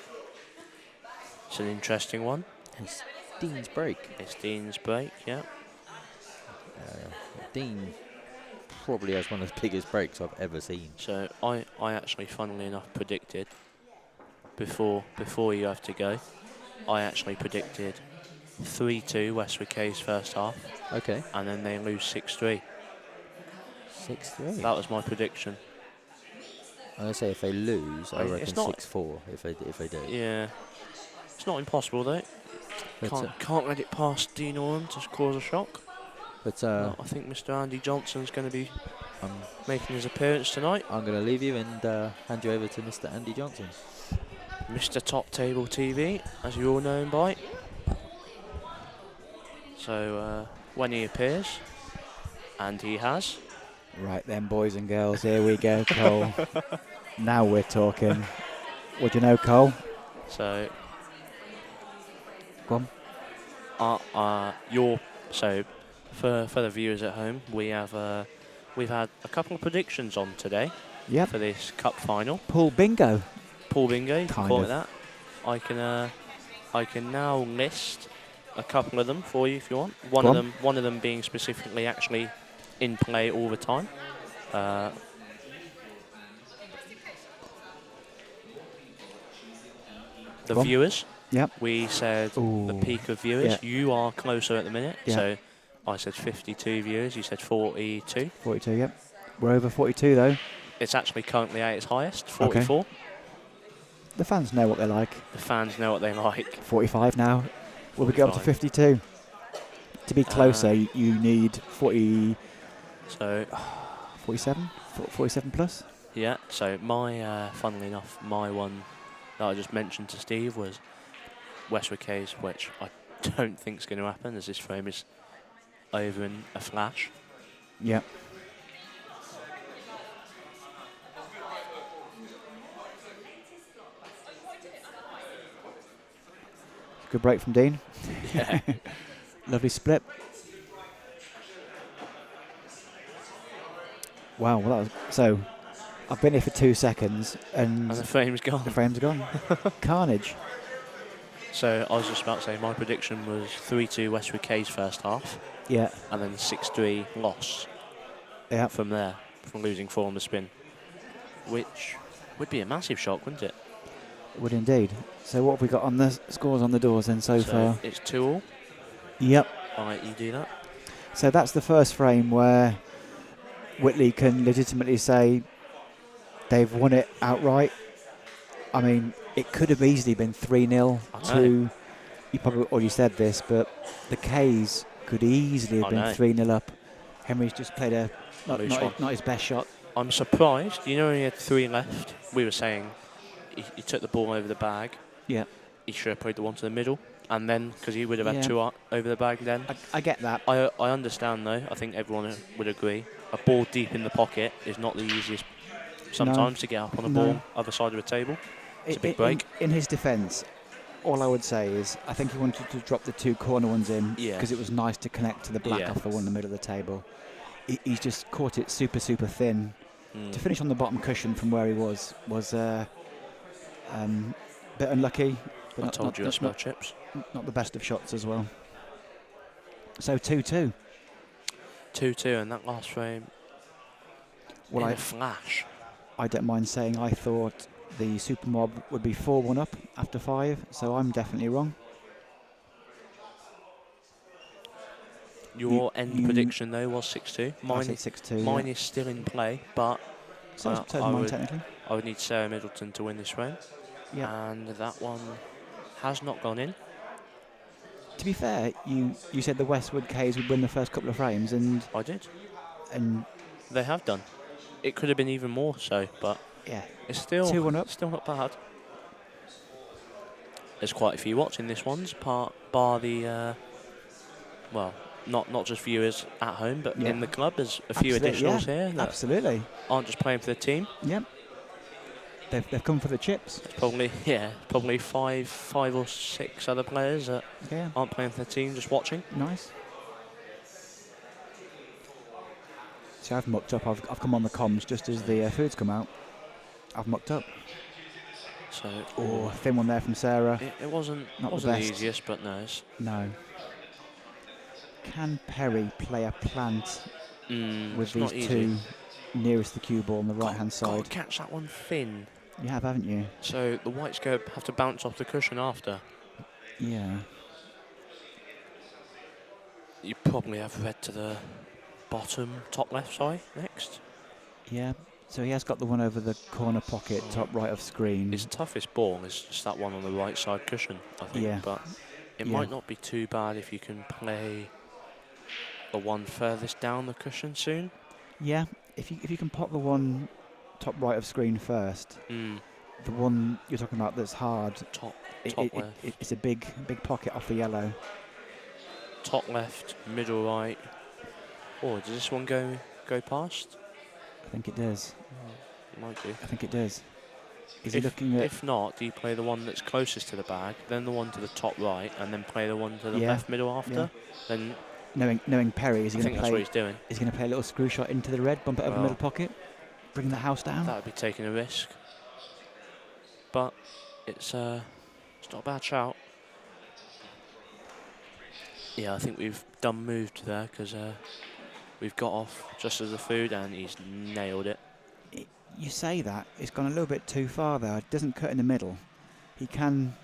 It's an interesting one. It's Dean's break. It's Dean's break, yeah. Dean probably has one of the biggest breaks I've ever seen. So I actually, funnily enough, predicted before you have to go, I actually predicted 3-2 Westwood K's first half. Okay. And then they lose 6-3. 6-3. That was my prediction. I'm gonna say if they lose, I reckon it's not 6-4 if they do. Yeah. It's not impossible though. But, Can't let it past Dean Oram to cause a shock. But I think Mr. Andy Johnson's going to be making his appearance tonight. I'm going to leave you and hand you over to Mr. Andy Johnson. Mr. Top Table TV, as you all know him by. So when he appears, and he has. Right then, boys and girls, here we go, Cole. Now we're talking. What do you know, Cole? So, go on. For the viewers at home, we've had a couple of predictions on today. Yep. For this cup final. Pool bingo. Pool bingo, you can Kind call of. it that. I can now list a couple of them for you if you want. One of them being specifically actually in play all the time. The viewers. Yep. We said the peak of viewers. Yeah. You are closer at the minute. Yeah. So I said 52 viewers. You said 42. 42, yep. We're over 42 though. It's actually currently at its highest, 44. Okay. The fans know what they like. The fans know what they like. 45 now. Will we get up to 45. 52? To be closer, you need 40. So 47? 47 plus? yeah. So my, funnily enough, my one that I just mentioned to Steve was Westwood K's, which I don't think is going to happen as this frame is over in a flash. Yep. Good break from Dean. Yeah. Lovely split. Wow, well that was, so I've been here for 2 seconds and And the frame's gone. the frame's gone. Carnage. So I was just about to say my prediction was 3-2 Westwood K's first half. Yeah. And then 6-3 loss Yeah. from there, from losing 4 on the spin. Which would be a massive shock, wouldn't it? Would indeed. So what have we got on the scores on the doors then so far? It's 2-all. Yep. I'll let you do that. So that's the first frame where Whitley can legitimately say they've won it outright. I mean, it could have easily been 3-0 to, you probably already said this, but the K's could easily have been 3-0 up. Henry's just played not his best shot. I'm surprised. You know, he had 3 left. We were saying he took the ball over the bag. Yeah. He should have played the one to the middle. And then, because he would have had 2 over the bag then. I get that. I understand, though. I think everyone would agree. A ball deep in the pocket is not the easiest sometimes to get up on a ball other side of the table. It's a big break. In his defence, all I would say is I think he wanted to drop the 2 corner ones in because it was nice to connect to the black off the one in the middle of the table. He's just caught it super, super thin. To finish on the bottom cushion from where he was a bit unlucky. But I told you I smell chips. Not the best of shots as well. So 2-2. 2-2 and that last frame. Well, in a flash. I don't mind saying I thought the Super Mob would be 4-1 up after 5, so I'm definitely wrong. Your end prediction though was 6-2. I said 6-2. Mine is still in play, but So is mine technically. I would need Sarah Middleton to win this frame. Yeah. And that one has not gone in. To be fair, you said the Westwood K's would win the first couple of frames, and I did. And they have done. It could have been even more so, but yeah, it's still 2-1 up. Still not bad. There's quite a few watching this one's bar the well, not just viewers at home, but in the club. There's a few additionals here that absolutely aren't just playing for the team. Yep. They've come for the chips. It's probably five or six other players that aren't playing for the team, just watching. Nice. See, I've mucked up. I've come on the comms just as the food's come out. I've mucked up. So, thin one there from Sarah. It wasn't the easiest, but no. Can Perry play a plant with these two nearest the cue ball on the right-hand side? Got to catch that one thin. You have, haven't you? So the whites have to bounce off the cushion after. Yeah. You probably have red to the bottom, top left side next. Yeah. So he has got the one over the corner pocket, top right of screen. His toughest ball is just that one on the right side cushion, I think. Yeah. But it might not be too bad if you can play the one furthest down the cushion soon. Yeah. If you can pop the one top right of screen first, the one you're talking about that's hard, top left. It's a big pocket off the yellow. Top left, middle right. Oh, does this one go past? I think it does. It might do. I think it does. Is he looking at? If not, do you play the one that's closest to the bag, then the one to the top right, and then play the one to the left middle after? Then knowing Perry, is he going to play? That's what he's doing. Is he going to play a little screw shot into the red, bump it over the middle pocket, bring the house down? That would be taking a risk. But it's not a bad shout. Yeah, I think we've done moved there because we've got off just as the food and he's nailed it. You say that, it's gone a little bit too far there. It doesn't cut in the middle. He can...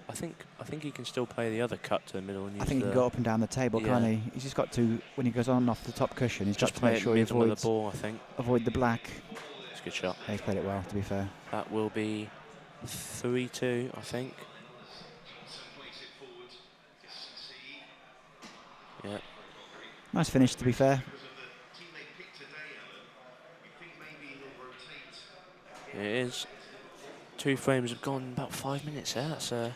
I think he can still play the other cut to the middle. And I think he can go up and down the table, can't he? He's just got to, when he goes on off the top cushion, he's just got to make sure he avoids the ball, I think. Avoid the black. It's a good shot. Yeah, he's played it well, to be fair. That will be 3-2, I think. Yeah. Nice finish, to be fair. It is. 2 frames have gone about 5 minutes there. That's a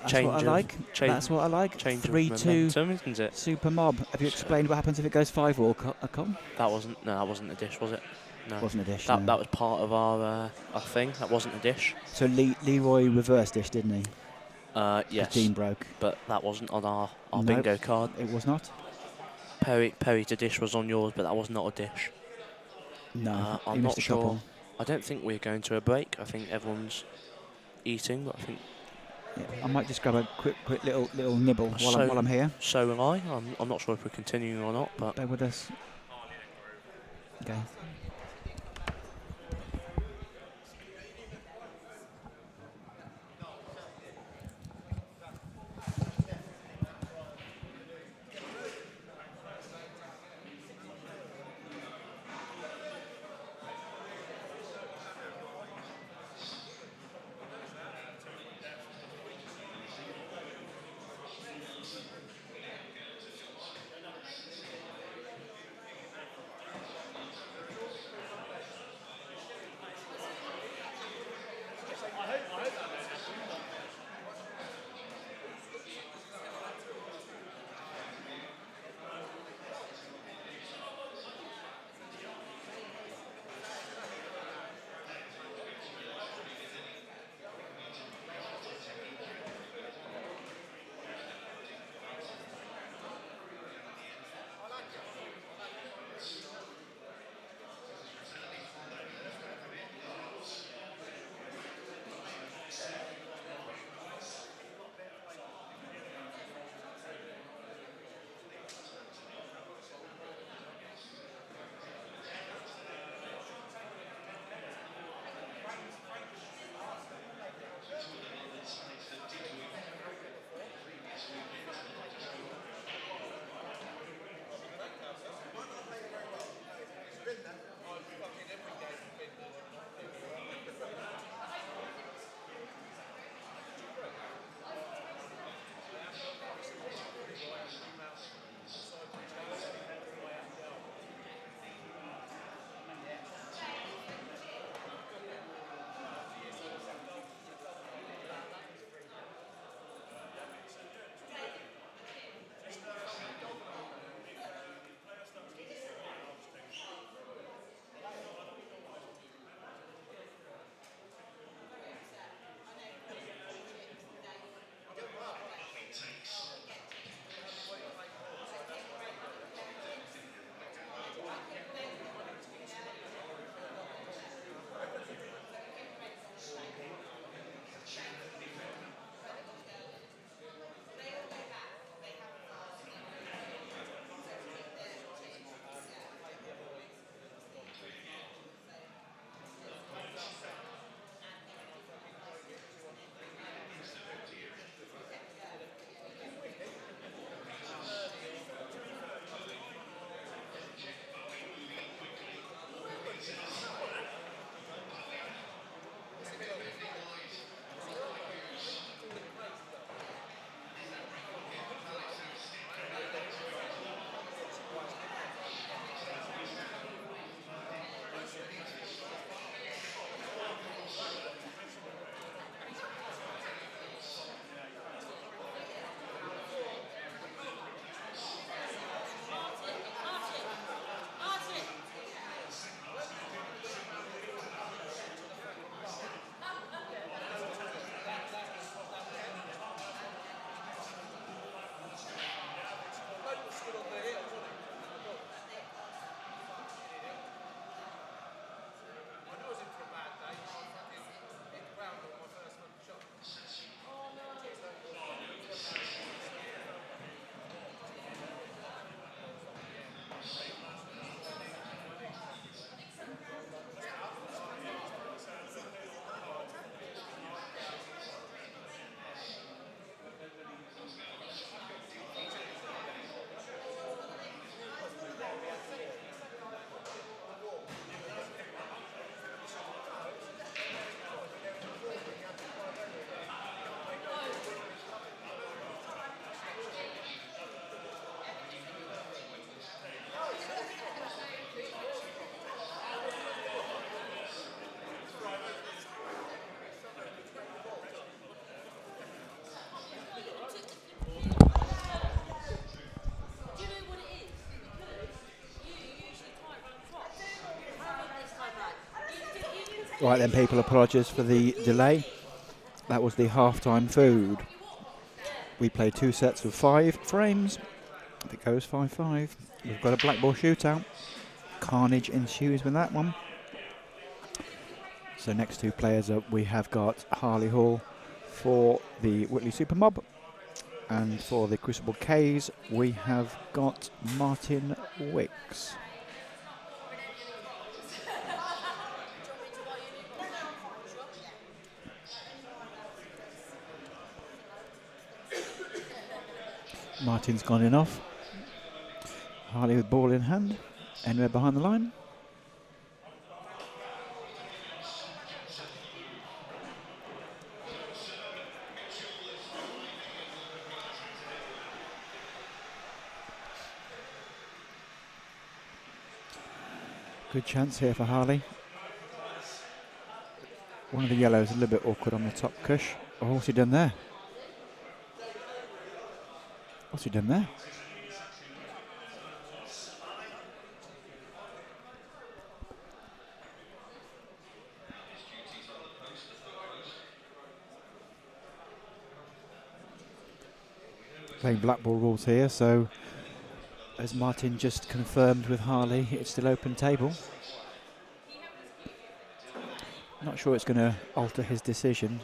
change what I like. That's what I like. 3-2 isn't it? Super Mob. Have you explained what happens if it goes 5-all, Com? That wasn't a dish, was it? No. It wasn't a dish. That was part of our thing. That wasn't a dish. So Leroy reversed dish, didn't he? Yes. Dean broke. But that wasn't on our bingo card. It was not. Perry to dish was on yours, but that was not a dish. No, I'm not sure. I don't think we're going to a break. I think everyone's eating, but I think... Yeah, I might just grab a quick little nibble while I'm here. So will I. I'm not sure if we're continuing or not, but... Bear with us. Okay. Right then, people, apologies for the delay. That was the half-time food. We play 2 sets of 5 frames. It goes 5-5. We've got a black ball shootout. Carnage ensues with that one. So next 2 players up, we have got Harley Hall for the Whitley Super Mob. And for the Crucible K's, we have got Martin Wicks. Martin's gone in off. Harley with ball in hand. Anywhere behind the line. Good chance here for Harley. One of the yellows a little bit awkward on the top cush. Oh, what's he done there? What's he done there? Playing black ball rules here, so as Martin just confirmed with Harley, it's still open table. Not sure it's going to alter his decision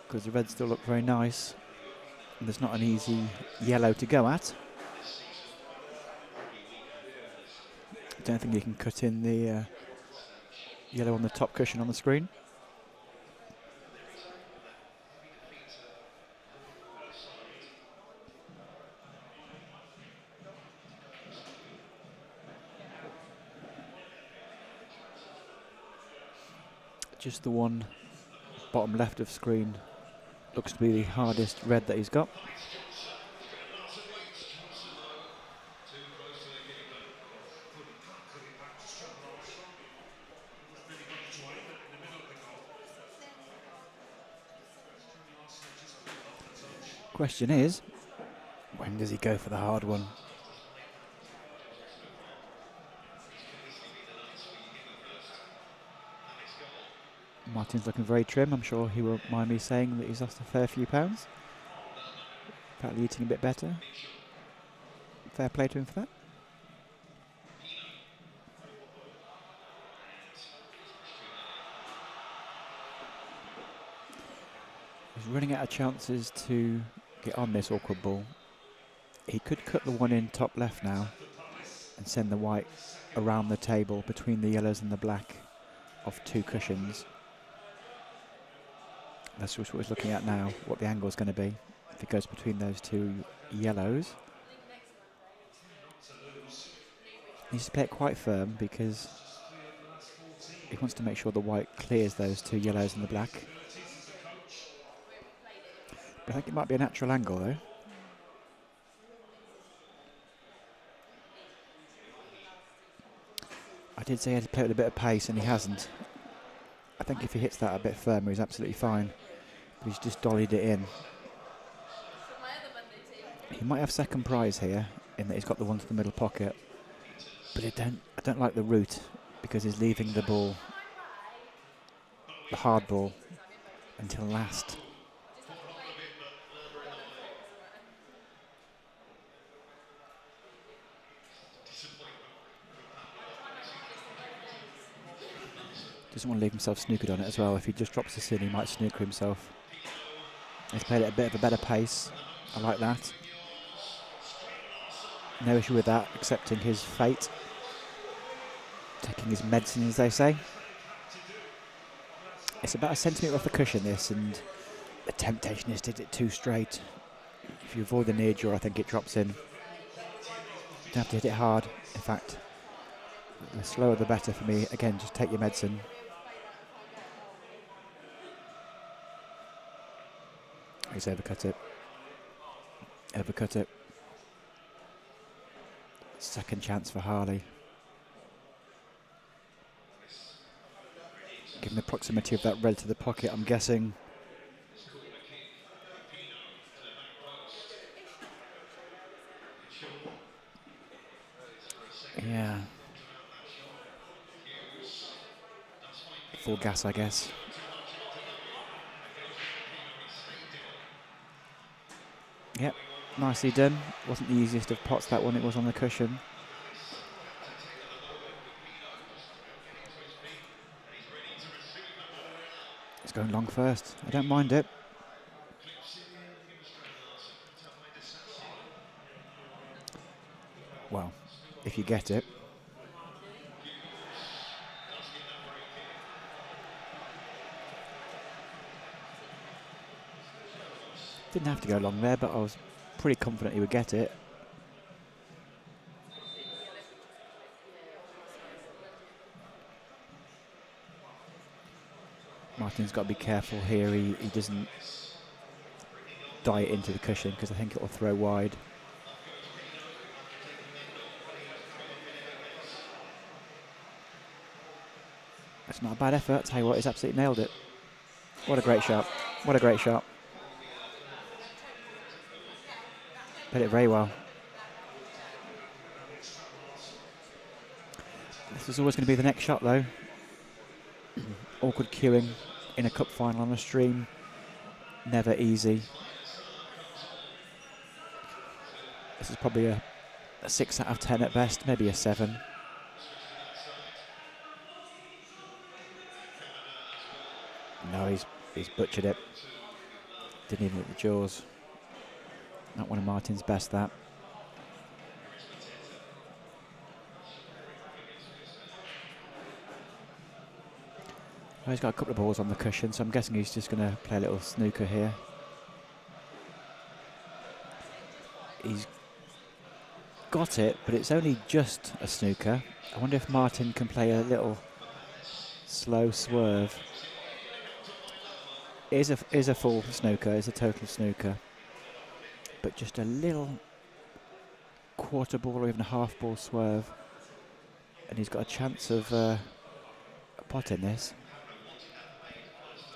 because the reds still look very nice. And there's not an easy yellow to go at. I don't think you can cut in the yellow on the top cushion on the screen. Just the one bottom left of screen looks to be the hardest red that he's got. Question is, when does he go for the hard one? Martin's looking very trim. I'm sure he won't mind me saying that he's lost a fair few pounds. Apparently eating a bit better. Fair play to him for that. He's running out of chances to get on this awkward ball. He could cut the one in top left now and send the white around the table between the yellows and the black of 2 cushions. That's just what he's looking at now, what the angle is going to be if it goes between those 2 yellows. He needs to play it quite firm because he wants to make sure the white clears those 2 yellows and the black. But I think it might be a natural angle though. I did say he had to play with a bit of pace and he hasn't. I think if he hits that a bit firmer, he's absolutely fine. But he's just dollied it in. He might have second prize here in that he's got the one to the middle pocket. But I don't like the route because he's leaving the ball, the hard ball, until last. Doesn't want to leave himself snookered on it as well. If he just drops this in, he might snooker himself. He's played at a bit of a better pace. I like that. No issue with that, accepting his fate. Taking his medicine, as they say. It's about a centimetre off the cushion, this, and the temptation is to hit it too straight. If you avoid the near jaw, I think it drops in. You don't have to hit it hard. In fact, the slower the better for me. Again, just take your medicine. He's overcut it. Overcut it. Second chance for Harley. Given the proximity of that red to the pocket, I'm guessing. Yeah. full gas, I guess. Yep, nicely done. Wasn't the easiest of pots, that one. It was on the cushion. It's going long first. I don't mind it. Well, if you get it. Didn't have to go long there, but I was pretty confident he would get it. Martin's got to be careful here. He doesn't die it into the cushion, because I think it will throw wide. That's not a bad effort. I'll tell you what, he's absolutely nailed it. What a great shot. What a great shot. Played it very well. This is always going to be the next shot, though. Awkward queuing in a cup final on a stream. Never easy. This is probably a 6 out of 10 at best, maybe a 7. No, he's butchered it. Didn't even hit the jaws. Not one of Martin's best, that. Well, he's got a couple of balls on the cushion, so I'm guessing he's just going to play a little snooker here. He's got it, but it's only just a snooker. I wonder if Martin can play a little slow swerve. It is a full snooker, it's a total snooker. But just a little quarter ball or even a half ball swerve, and he's got a chance of a pot in this.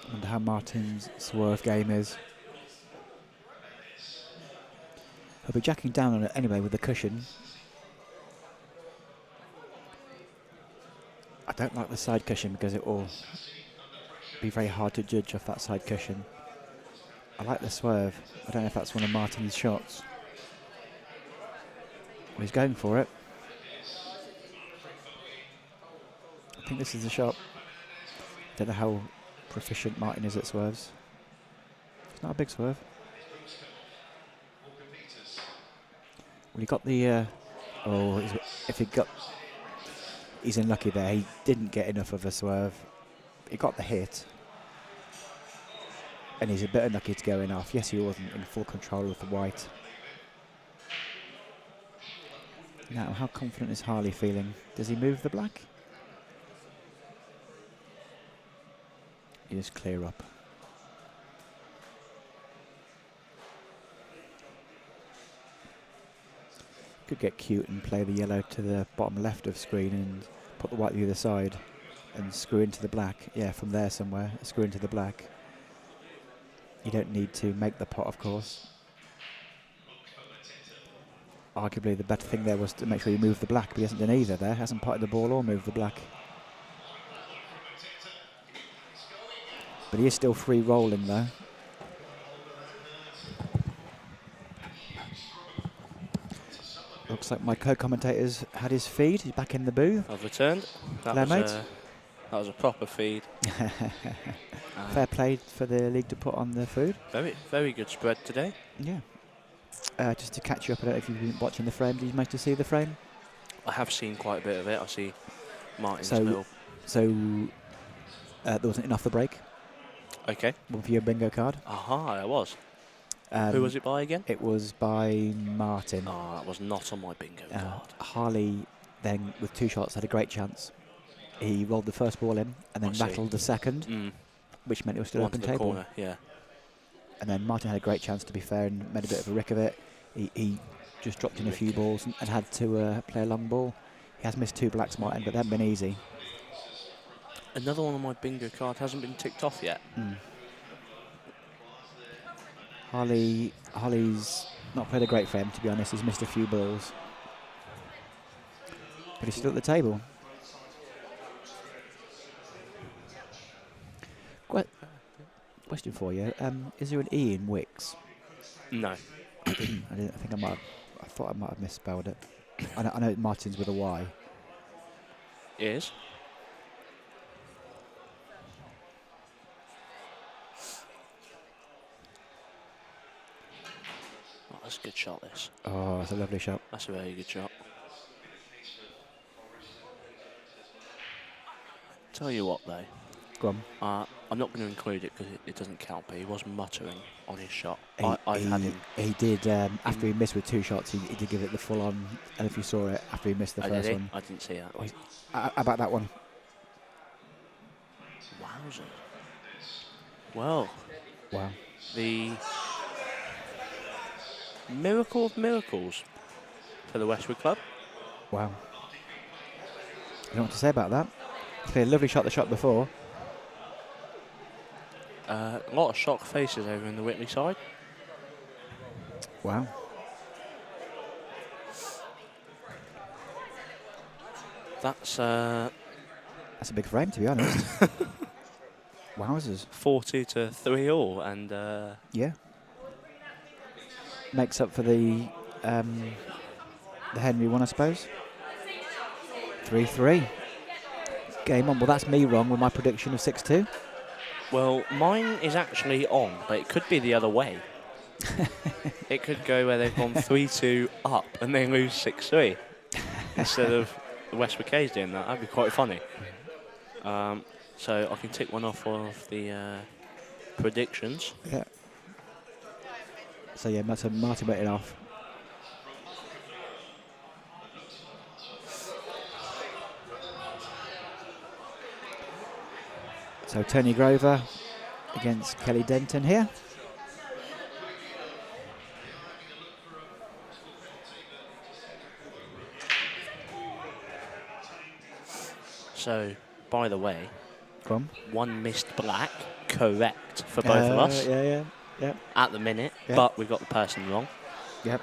I wonder how Martin's swerve game is. He'll be jacking down on it anyway with the cushion. I don't like the side cushion because it will be very hard to judge off that side cushion. I like the swerve. I don't know if that's one of Martin's shots. Well, he's going for it. I think this is the shot. Don't know how proficient Martin is at swerves. It's not a big swerve. Well, he got the... he's unlucky there. He didn't get enough of a swerve. He got the hit. And he's a bit unlucky to going off. Yes, he wasn't in full control of the white. Now, how confident is Harley feeling? Does he move the black? You just clear up. Could get cute and play the yellow to the bottom left of screen and put the white the other side and screw into the black. Yeah, from there somewhere, screw into the black. You don't need to make the pot, of course. Arguably the better thing there was to make sure you move the black, but he hasn't done either there. Hasn't potted the ball or moved the black. But he is still free rolling though. Looks like my co-commentator's had his feed. He's back in the booth. I've returned. That was a proper feed. Fair play for the league to put on the food. Very, very good spread today. Yeah. Just to catch you up, I don't know if you've been watching the frame. Did you manage to see the frame? I have seen quite a bit of it. I see Martin's So there wasn't enough the break. Okay. One for your bingo card. Aha, I was. Who was it by again? It was by Martin. Oh, that was not on my bingo card. Harley then, with 2 shots, had a great chance. He rolled the first ball in and then rattled the second, which meant it was still open table. Corner, yeah. And then Martin had a great chance, to be fair, and made a bit of a rick of it. He just dropped in a few balls and had to play a long ball. He has missed 2 blacks, Martin, but they haven't been easy. Another one on my bingo card hasn't been ticked off yet. Harley's not played a great frame, to be honest. He's missed a few balls. But he's still at the table. Question for you. Is there an E in Wicks? No. I think I thought I might have misspelled it. I know Martin's with a Y. Is. Oh, that's a good shot, this. Oh, that's a lovely shot. That's a very good shot. Tell you what, though. Go on. I'm not going to include it because it doesn't count, but he was muttering on his shot. I had him. He did, after he missed with 2 shots, he did give it the full on. And if you saw it, after he missed the first one. I didn't see that. How about that one? Wowzer. Well. Wow. The miracle of miracles for the Westwood Club. Wow. I don't know what to say about that. It's been a lovely shot the shot before. A lot of shocked faces over in the Whitley side. Wow. That's a big frame, to be honest. Wowzers. 4-2 to 3-all, and yeah. Makes up for the Henry one, I suppose. 3-3. Game on. Well, that's me wrong with my prediction of 6-2. Well, mine is actually on, but it could be the other way. It could go where they've gone 3-2 up and they lose 6-3 instead of the Westwood K's doing that. That'd be quite funny. So I can tick one off of the predictions. Yeah. So yeah, Martin went it off. So Tony Grover against Kelly Denton here. So, by the way, Go on. one missed black, correct for both of us. Yeah. At the minute, Yeah. but we've got the person wrong. Yep.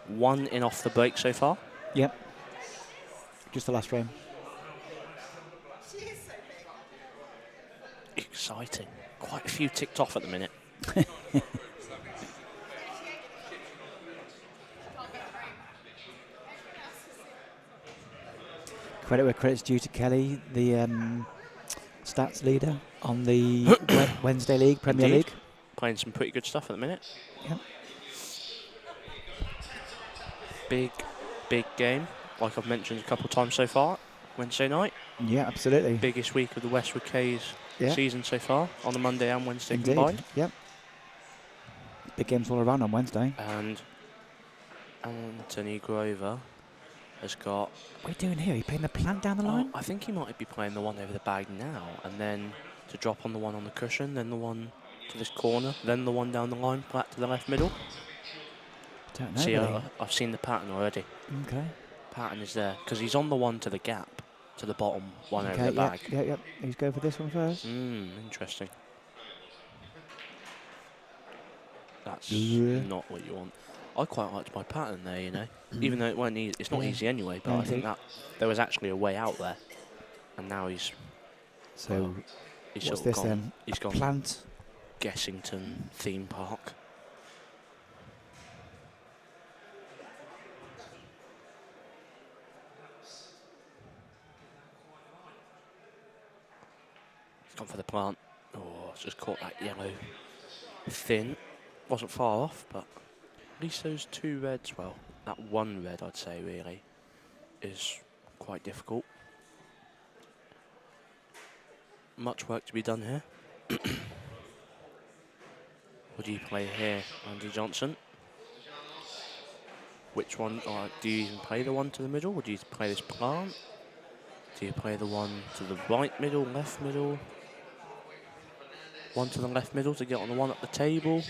One in off the break so far. Yep. Just the last frame. Exciting. Quite a few ticked off at the minute. Credit where credit's due to Kelly, the stats leader on the Wednesday League, Premier Indeed. League. Playing some pretty good stuff at the minute. Yep. Big game, like I've mentioned a couple of times so far. Wednesday night. Yeah, absolutely. Biggest week of the Westwood K's season so far, on the Monday and Wednesday Indeed. combined. Yep. Big games all around on Wednesday. And Anthony Grover has got... What are you doing here? Are you playing the plant down the line? I think he might be playing the one over the bag now, and then to drop on the one on the cushion, then the one to this corner, then the one down the line, flat to the left middle. Don't know. See, really. I've seen the pattern already. Okay. Pattern is there, because he's on the one to the gap, to the bottom one over the bag. Yeah. Who's going for this one first? Interesting. That's Yeah. not what you want. I quite liked my pattern there, you know. Even though it weren't easy, it's not easy anyway, but I think that there was actually a way out there. And now he's... So, he's what's sort of this gone, then? He's gone Plant. Guessington theme park. He's gone for the plant. Oh, it's just caught that yellow thin. Wasn't far off, but at least those 2 reds, well, that 1 red, I'd say, really, is quite difficult. Much work to be done here. What do you play here, Andy Johnson? Which one, or do you even play the one to the middle, or do you play this plant? Do you play the one to the right middle, left middle? One to the left middle to get on the one at the table?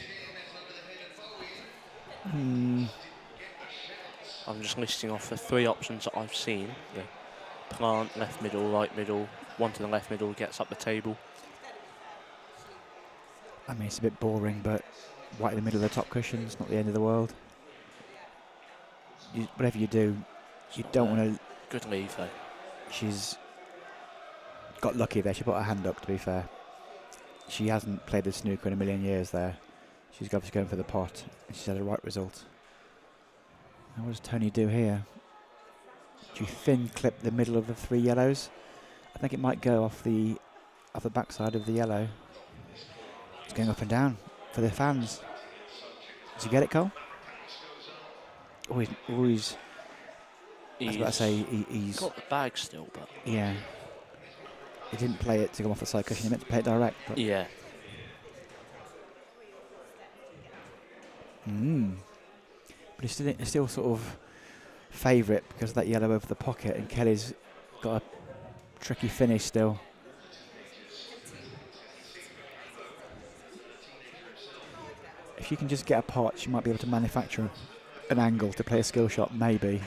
I'm just listing off the 3 options that I've seen. The plant, left middle, right middle, one to the left middle gets up the table. I mean, it's a bit boring, but right in the middle of the top cushion, it's not the end of the world. Whatever you do, you don't want to... Good leave, though. She's got lucky there. She put her hand up, to be fair. She hasn't played the snooker in a million years there. She's obviously going for the pot, and she's had the right result. Now what does Tony do here? Do you thin clip the middle of the 3 yellows? I think it might go off the backside of the yellow. It's going up and down for the fans. Does he get it, Cole? He's I was about to say he's got the bag still, but yeah. He didn't play it to come off the side cushion. He meant to play it direct. But yeah. But he's still sort of favourite because of that yellow over the pocket, and Kelly's got a tricky finish still. If you can just get a pot, you might be able to manufacture an angle to play a skill shot, maybe.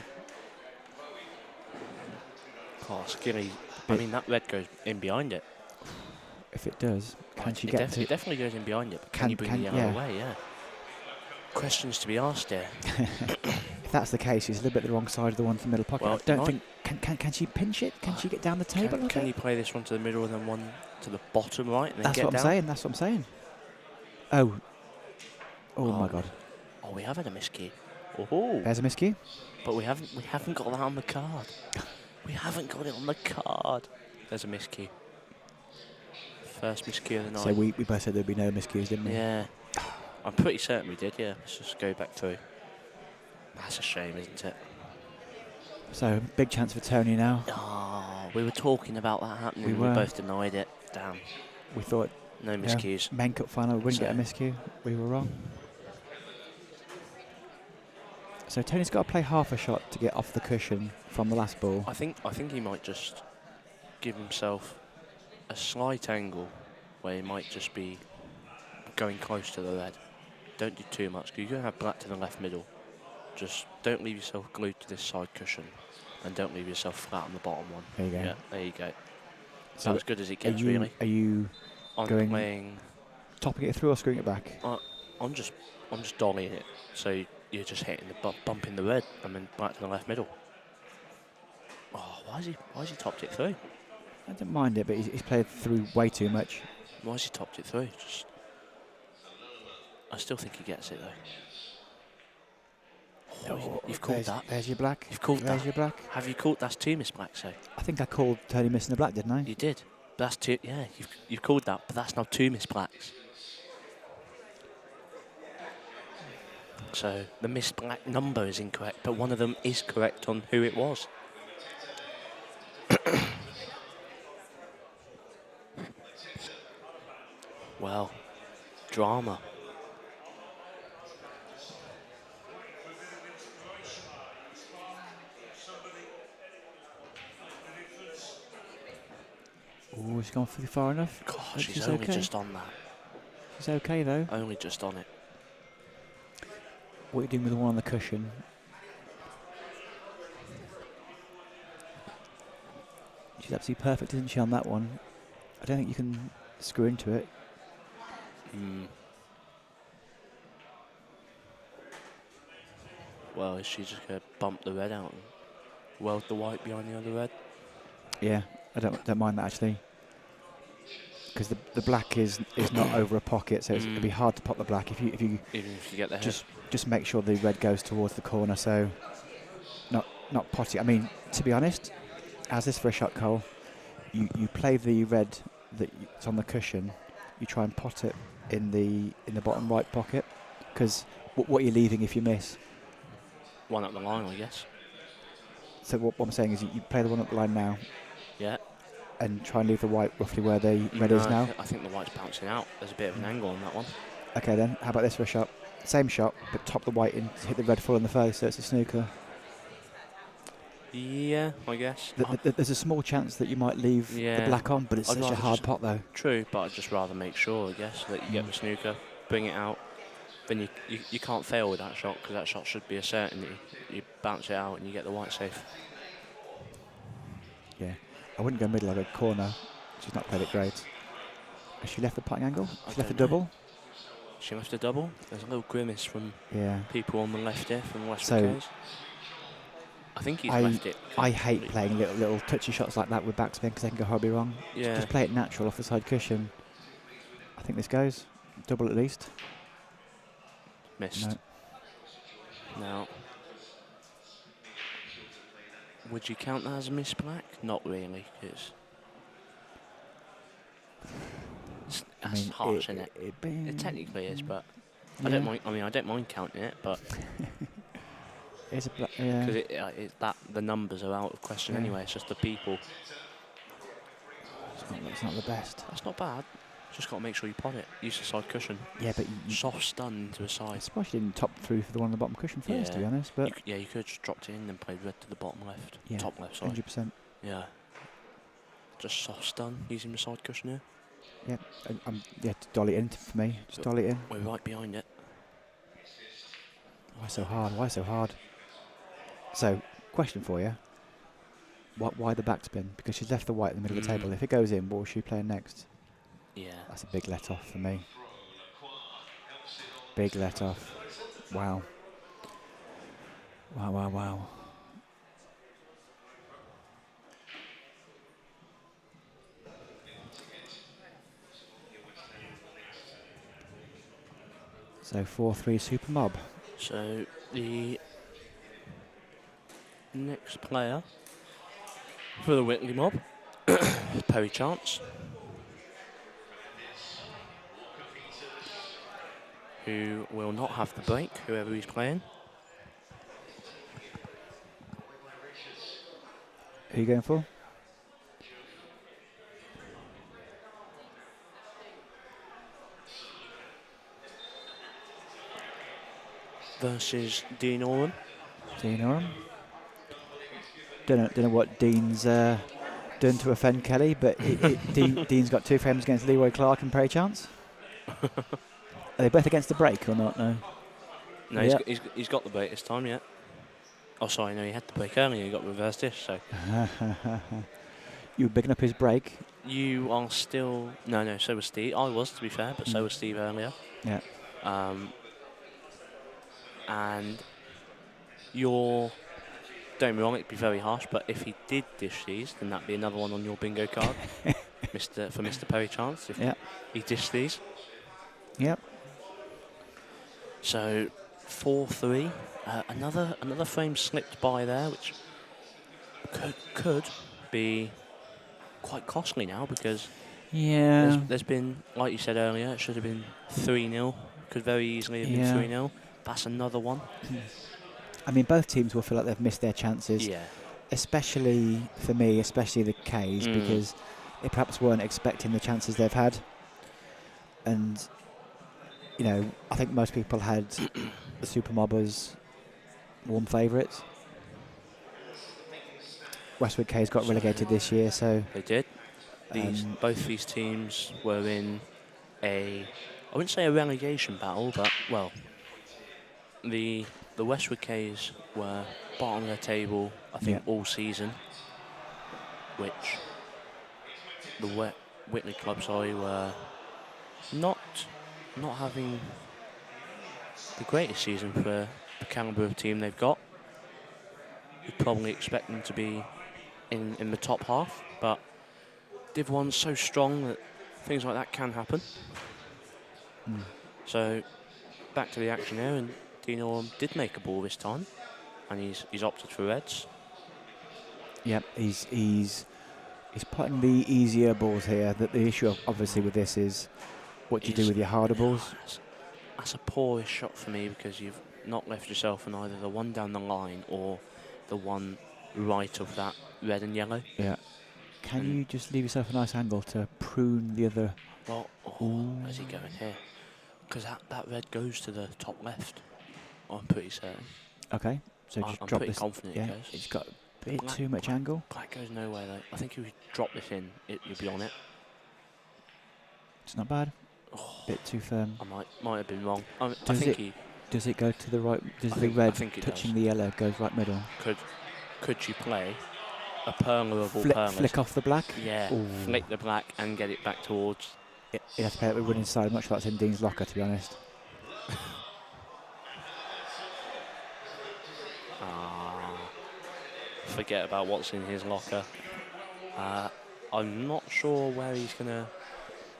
Oh, skinny. I mean, that red goes in behind it. If it does, can she It get to... It definitely goes in behind it, but can you bring the yellow away? Yeah. Questions to be asked here. If that's the case, he's a little bit the wrong side of the one to the middle pocket. Well, I don't think... Can she pinch it? Can she get down the table? Can you play this one to the middle and then one to the bottom right and then That's get what down? I'm saying. That's what I'm saying. Oh. Oh my God. Oh, we have had a miscue. Oh. There's a miscue. But we haven't got that on the card. We haven't got it on the card. There's a miscue. First miscue of the night. So we both said there'd be no miscues, didn't we? Yeah. I'm pretty certain we did, yeah. Let's just go back through. That's a shame, isn't it? So, big chance for Tony now. Oh, we were talking about that happening. We We were. both denied it. Damn. We thought No miscues. main cup final we wouldn't So- get a miscue. We were wrong. So Tony's got to play half a shot to get off the cushion from the last ball. I think he might just give himself a slight angle where he might just be going close to the red. Don't do too much, because you're going to have black to the left middle. Just don't leave yourself glued to this side cushion, and don't leave yourself flat on the bottom one. There you go. Yeah, there you go. So That's as good as it gets, really. Are you I'm going- playing. topping it through or screwing it back? I'm just dollying it. So you're just hitting the bumping the red and then black to the left middle. Oh, why has he topped it through? I don't mind it, but he's played through way too much. Why has he topped it through? I still think he gets it though. Oh, you've called that. There's your black. You've called There's that. your black. Have you called? That's two miss blacks, so. I think I called Tony missing the black, didn't I? You did. But that's two. Yeah, you've called that, but that's now two miss blacks. So the miss black number is incorrect, but one of them is correct on who it was. Well, drama. Oh, she's gone far enough. God, But she's only just on that. She's okay though. Only just on it. What are you doing with the one on the cushion? She's absolutely perfect, isn't she, on that one? I don't think you can screw into it. Well, is she just going to bump the red out and weld the white behind the other red? Yeah, I don't mind that actually. Because the black is not over a pocket, so it'd be hard to pop the black if you Even if you get the head. just make sure the red goes towards the corner, so not potty. I mean, to be honest, as this for a shot, Cole, you play the red that's on the cushion, you try and pot it in the bottom right pocket, because what are you leaving if you miss? One up the line, I guess. So what I'm saying is you play the one up the line now, Yeah. and try and leave the white roughly where the red is now. I think the white's bouncing out. There's a bit of an angle on that one. Okay then, how about this for a shot? Same shot, but top the white in, hit the red full in the face, so it's a snooker. Yeah, I guess. There's a small chance that you might leave the black on, but it's I'd such a rather hard just- pot though. True, but I'd just rather make sure, I guess, that you get the snooker, bring it out. Then you can't fail with that shot, because that shot should be a certainty. You bounce it out and you get the white safe. Yeah, I wouldn't go middle, I'd go corner. She's not played it great. Has she left the putting angle? I She left the don't know. double? She left a double. There's a little grimace from Yeah. people on the left here, from West So- Wickes. I think he's left it. I hate playing little touchy shots like that with backspin because they can go horribly wrong. Yeah. Just play it natural off the side cushion. I think this goes. Double at least. Missed. No. Now, would you count that as a miss, Black? Not really, because that's harsh, isn't it? It technically is, but I don't mind. I mean, I don't mind counting it, but it's a yeah. because the numbers are out of question anyway. It's just the people. It's not the best. That's not bad. Just got to make sure you pot it. Use the side cushion. Yeah, but soft stun to a side. I suppose you didn't top through for the one on the bottom cushion first, to be honest. But you could have just dropped it in and played red to the bottom left. Yeah, Top left side. 100%. Yeah. Just soft stun using the side cushion here. Yeah, to dolly it in for me. Just dolly it in. We're right behind it. Why so hard? Why so hard? So, question for you. Why the backspin? Because she's left the white in the middle of the table. If it goes in, what was she playing next? Yeah. That's a big let off for me. Big let off. Wow. Wow. So 4-3 super mob. So the next player for the Whitley mob is Perry Chance, who will not have the break, whoever he's playing. Who are you going for? Versus Dean Oram. Dean Oram. Don't know what Dean's done to offend Kelly, but Dean's got 2 frames against Leroy Clark and Perry Chance. Are they both against the break or not? No. No, he's got the break this time, yeah. Oh, sorry, no, he had the break earlier. He got reversed this, so. You were bigging up his break. You are still. No, so was Steve. I was, to be fair, but so was Steve earlier. Yeah. And don't get me wrong, it'd be very harsh, but if he did dish these, then that'd be another one on your bingo card, for Mr. Perry Chance, if he dished these. Yep. So 4-3, another frame slipped by there, which could be quite costly now, because there's been, like you said earlier, it should have been 3-0, could very easily have been 3-0. That's another one. I mean, both teams will feel like they've missed their chances. Yeah. Especially for me, especially the K's, because they perhaps weren't expecting the chances they've had. And, you know, I think most people had the Super Mobbers warm favourites. Westwood K's got relegated this year, so... They did. Both these teams were in I wouldn't say a relegation battle, but, well... The Westwood K's were bottom of the table, I think, all season, which the Whitley club side were not having the greatest season for the calibre of team they've got. You'd probably expect them to be in the top half, but Div 1's so strong that things like that can happen. So back to the action here, and Dean Oram did make a ball this time, and he's opted for reds. Yep, he's putting the easier balls here. That the issue obviously with this is what do you do with your harder balls. That's a poorish shot for me, because you've not left yourself on either the one down the line or the one right of that red and yellow. Yeah. Can you just leave yourself a nice angle to prune the other? Well, where's he going here? Because that red goes to the top left. I'm pretty certain. Okay, so just I'm drop pretty this. confident Yeah, it goes. it's got a bit too much angle. Black goes nowhere though. I think if you drop this in, you'll be on it. It's not bad. Bit too firm. I might have been wrong. Does it go to the right? Does the red touching the yellow goes right middle? Could you play a perler of all perlers? Flick off the black? Yeah, flick the black and get it back towards. You have to play it with running side. I'm not sure that's in Dean's locker, to be honest. forget about what's in his locker. I'm not sure where he's going to...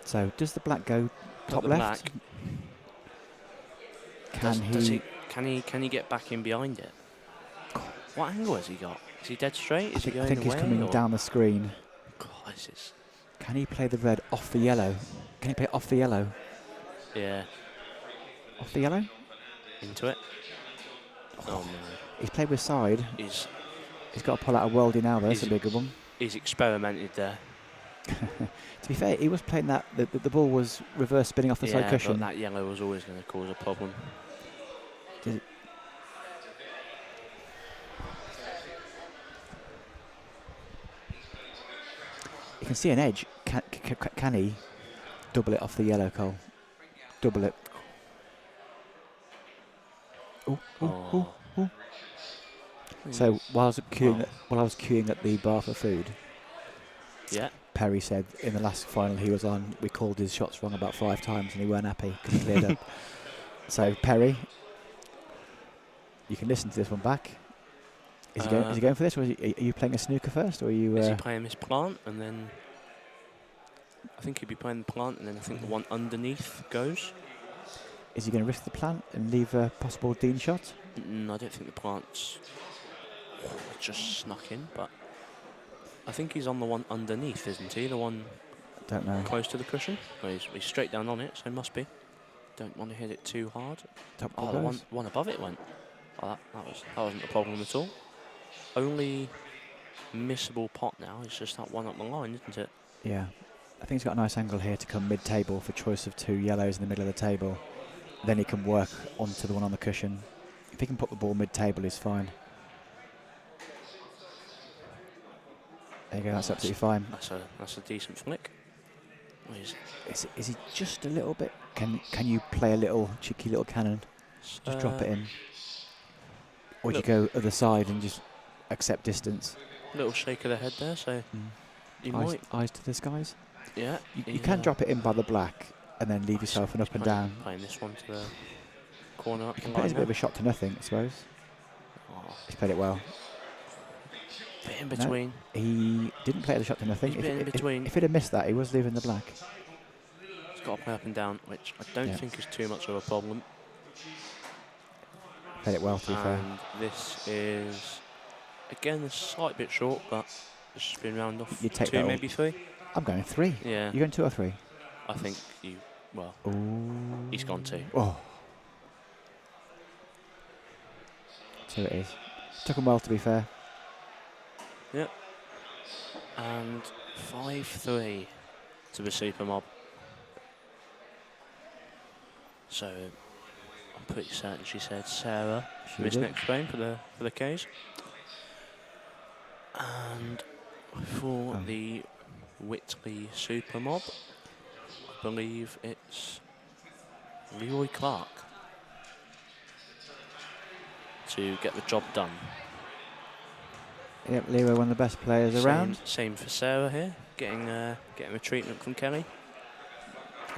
So does the black go top the left? Black. Can he get back in behind it? What angle has he got? Is he dead straight? Is he going I think he's away, coming or? down the screen. God, this is... Can he play the red off the yellow? Can he play it off the yellow? Yeah. Off the yellow? Into it. Oh, no. He's played with side. He's got to pull out a worldie now, though. That's a bigger one. He's experimented there. To be fair, he was playing that. The ball was reverse spinning off the side cushion. But that yellow was always going to cause a problem. You can see an edge. Can he double it off the yellow, Cole? Double it. Ooh. So while I was queuing at the bar for food, yeah, Perry said in the last final he was on, we called his shots wrong about 5 times and he weren't happy because he cleared up. So Perry, you can listen to this one back. Is he going for this, or are you playing a snooker first, or are you? Is he playing this plant and then? I think he'd be playing the plant and then I think the one underneath goes. Is he going to risk the plant and leave a possible Dean shot? I don't think the plant's just snuck in, but I think he's on the one underneath, isn't he? The one don't know. Close to the cushion? Well, he's straight down on it, so he must be. Don't want to hit it too hard. Top the one above it went. Oh, that wasn't a problem at all. Only missable pot now is just that one up the line, isn't it? Yeah. I think he's got a nice angle here to come mid-table for choice of 2 yellows in the middle of the table. Then he can work onto the one on the cushion. If he can put the ball mid-table, he's fine. There you go, that's absolutely fine. That's a decent flick. Is he just a little bit? Can you play a little cheeky little cannon? Just drop it in. Or do you go other side and just accept distance? Little shake of the head there, so you might. Eyes to the skies? Yeah. You can drop it in by the black and then leave yourself an up and down. Playing this one to the corner. You can play a bit of a shot to nothing, I suppose. Oh. He's played it well. Bit in between. No, he didn't play the shot to nothing. He's bit in between. If he'd have missed that, he was leaving the black. He's got to play up and down, which I don't think is too much of a problem. Played it well, to be fair. And this is, again, a slight bit short, but it's just been round off. You take 2, maybe 3. I'm going 3. Yeah. You're going 2 or 3? I think he's gone 2. Oh. 2 it is. Took him well, to be fair. Yep. And 5-3 to the Super Mob. So I'm pretty certain she said Sarah for this next frame for the K's. And for the Whitley Super Mob, I believe it's Leroy Clark to get the job done. Yep, Leroy, one of the best players around. Same for Sarah here, getting a treatment from Kelly.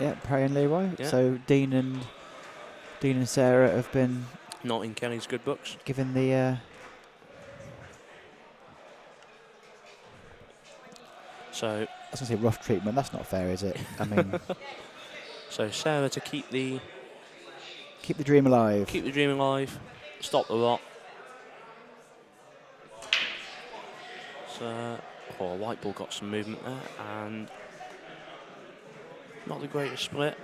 Yeah, Perry and Leroy. Yeah. So Dean and Sarah have been not in Kelly's good books. Given the so I was going to say rough treatment. That's not fair, is it? I mean, so Sarah to keep the dream alive. Keep the dream alive. Stop the rot. So, white ball got some movement there, and not the greatest split.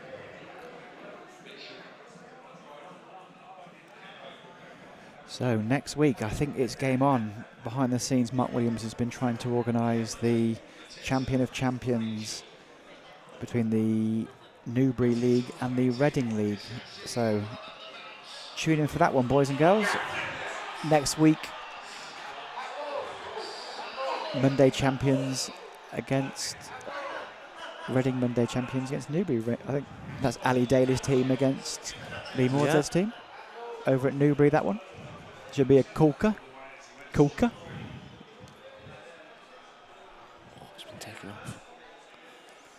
So next week, I think it's game on. Behind the scenes, Mark Williams has been trying to organise the Champion of Champions between the Newbury League and the Reading League. So tune in for that one, boys and girls. Next week, Monday champions against Reading. Monday champions against Newbury. I think that's Ali Daly's team against Lee Mordred's team over at Newbury. That one should be a corker. Oh, it's been taken off.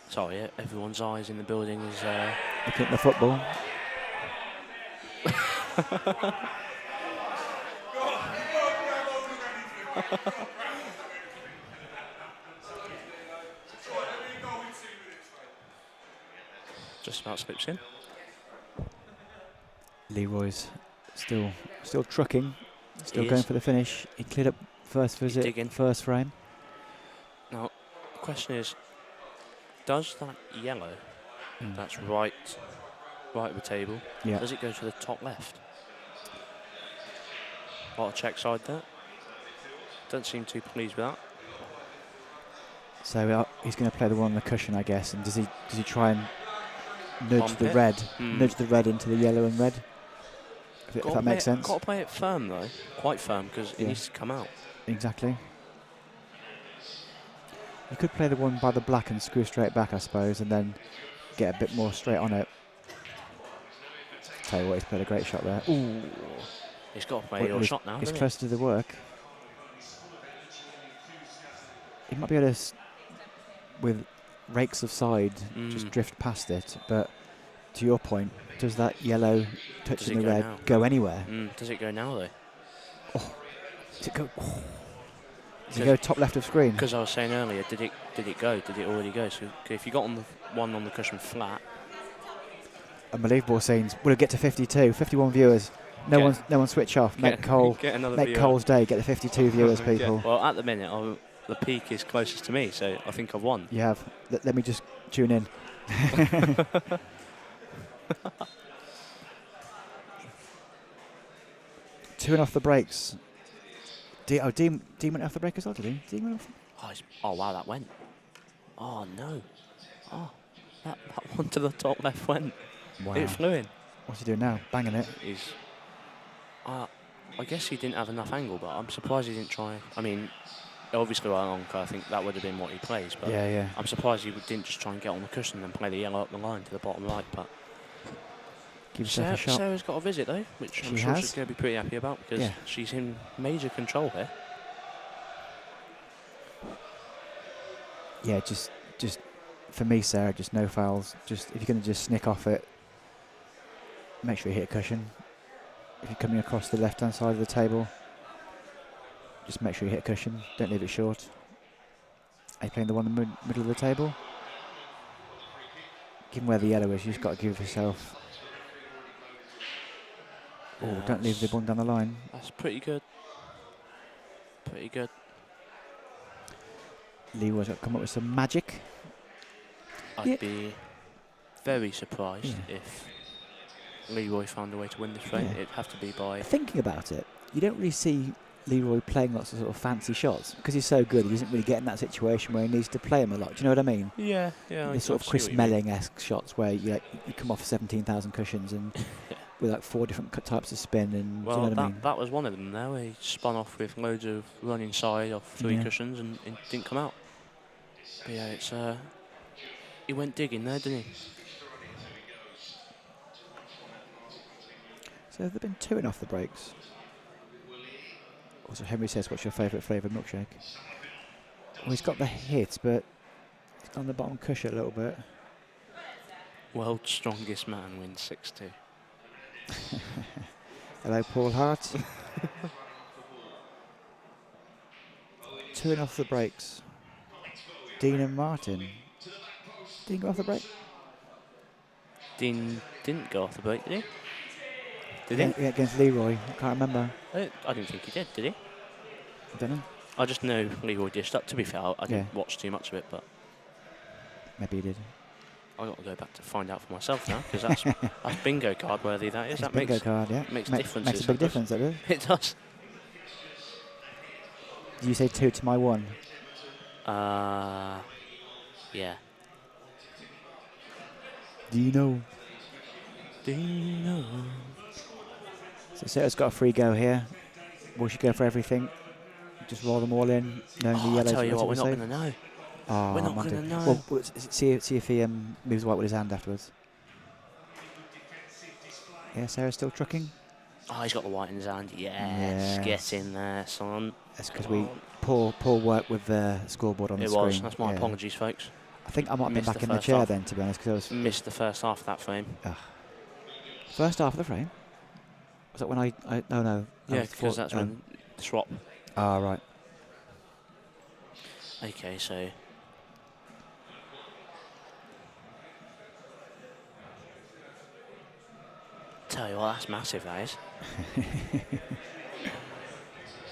Sorry, everyone's eyes in the building is looking at the football. Just about slips in. Leroy's still trucking, still He going is. for the finish. He cleared up first visit, digging. first frame. Now, the question is, does that yellow that's right of the table, Yeah. does it go to the top left? A lot of check side there. Don't seem too pleased with that. So he's going to play the one on the cushion, I guess. And does he try and nudge Bump the it? red, Hmm. nudge the red into the yellow and red? If that makes sense. Got to play it firm though, quite firm, because it Yeah. needs to come out. Exactly. You could play the one by the black and screw straight back, I suppose, and then get a bit more straight on it. Tell you what, he's played a great shot there. Ooh. He's got to play your shot now. He's doesn't close to the work. He might be able to, with rakes of side, just drift past it. But to your point, does that yellow touching it the go red now? go anywhere? Does it go now though? Does it go? Does it go top left of screen? Because I was saying earlier, did it go? Did it already go? So if you got on the one on the cushion flat, Unbelievable scenes. We'll get to 52, 51 viewers. No one switch off. Make Cole's day. Get the 52 viewers, people. Well, at the minute, the peak is closest to me, so I think I've won. You have. Let me just tune in. Two and off the brakes. Dean went off the brake as well, did he? Dean went off. Oh, wow, that went. Oh, no. Oh, that one to the top left went. Wow. It flew in. What's he doing now? Banging it. I guess he didn't have enough angle, but I'm surprised he didn't try. I mean, obviously, I think that would have been what he plays, but Yeah. I'm surprised he didn't just try and get on the cushion and play the yellow up the line to the bottom right. But Give yourself a shot. Sarah's got a visit, though, which I'm sure she's going to be pretty happy about, because she's in major control here. Yeah, just for me, Sarah, just no fouls. Just if you're going to just snick off it, make sure you hit a cushion. If you're coming across the left-hand side of the table, just make sure you hit a cushion. Don't leave it short. Are you playing the one in the middle of the table? Given where the yellow is, you've just got to give yourself. Oh, don't leave the one down the line. That's pretty good. Pretty good. Leroy's got to come up with some magic. I'd be very surprised if Leroy found a way to win this frame. It'd have to be by... Thinking about it, you don't really see Leroy playing lots of sort of fancy shots because he's so good. He doesn't really get in that situation where he needs to play them a lot. Do you know what I mean? Yeah. The sort of Chris Melling-esque shots where you come off 17,000 cushions and with like 4 different types of spin. And well, do you know what I mean? That was one of them there where he spun off with loads of running side off 3 cushions and it didn't come out. But yeah, it's he went digging there, didn't he? So have there been 2 off the brakes? Also, Henry says, what's your favourite flavour milkshake? Well, he's got the hit, but he's on the bottom cushion a little bit. World's strongest man wins 6-2. Hello, Paul Hart. 2 off the brakes. Dean and Martin. Dean go off the brake? Dean didn't go off the brake, did he? Did he? Yeah, against Leroy. I can't remember. I didn't think he did he? I don't know. I just know Leroy dished up. To be fair, I didn't watch too much of it, but Maybe he did. I got to go back to find out for myself now, because that's bingo card worthy. That is. It's That bingo makes card, yeah. makes Makes differences. a big difference, that does. It does. Did you say 2 to my 1? Yeah. Do you know? Dino. So Sarah's got a free go here. Will she go for everything? Just roll them all in, knowing the I yellows. tell you what, we're not safe? going to know. Oh, We're not Monty. going to know. Well, see if he moves white with his hand afterwards. Yeah, Sarah's still trucking. Oh, he's got the white in his hand. Yes, get in there, son. That's because poor work with the scoreboard on the screen. It was. That's my apologies, folks. I think I might have been Missed back the in the first chair half. then, to be honest, because I was Missed the first half of that frame. First half of the frame? Was that when I no. Yeah, because that's when the swap. Ah, right. Okay, so tell you what, that's massive, that is.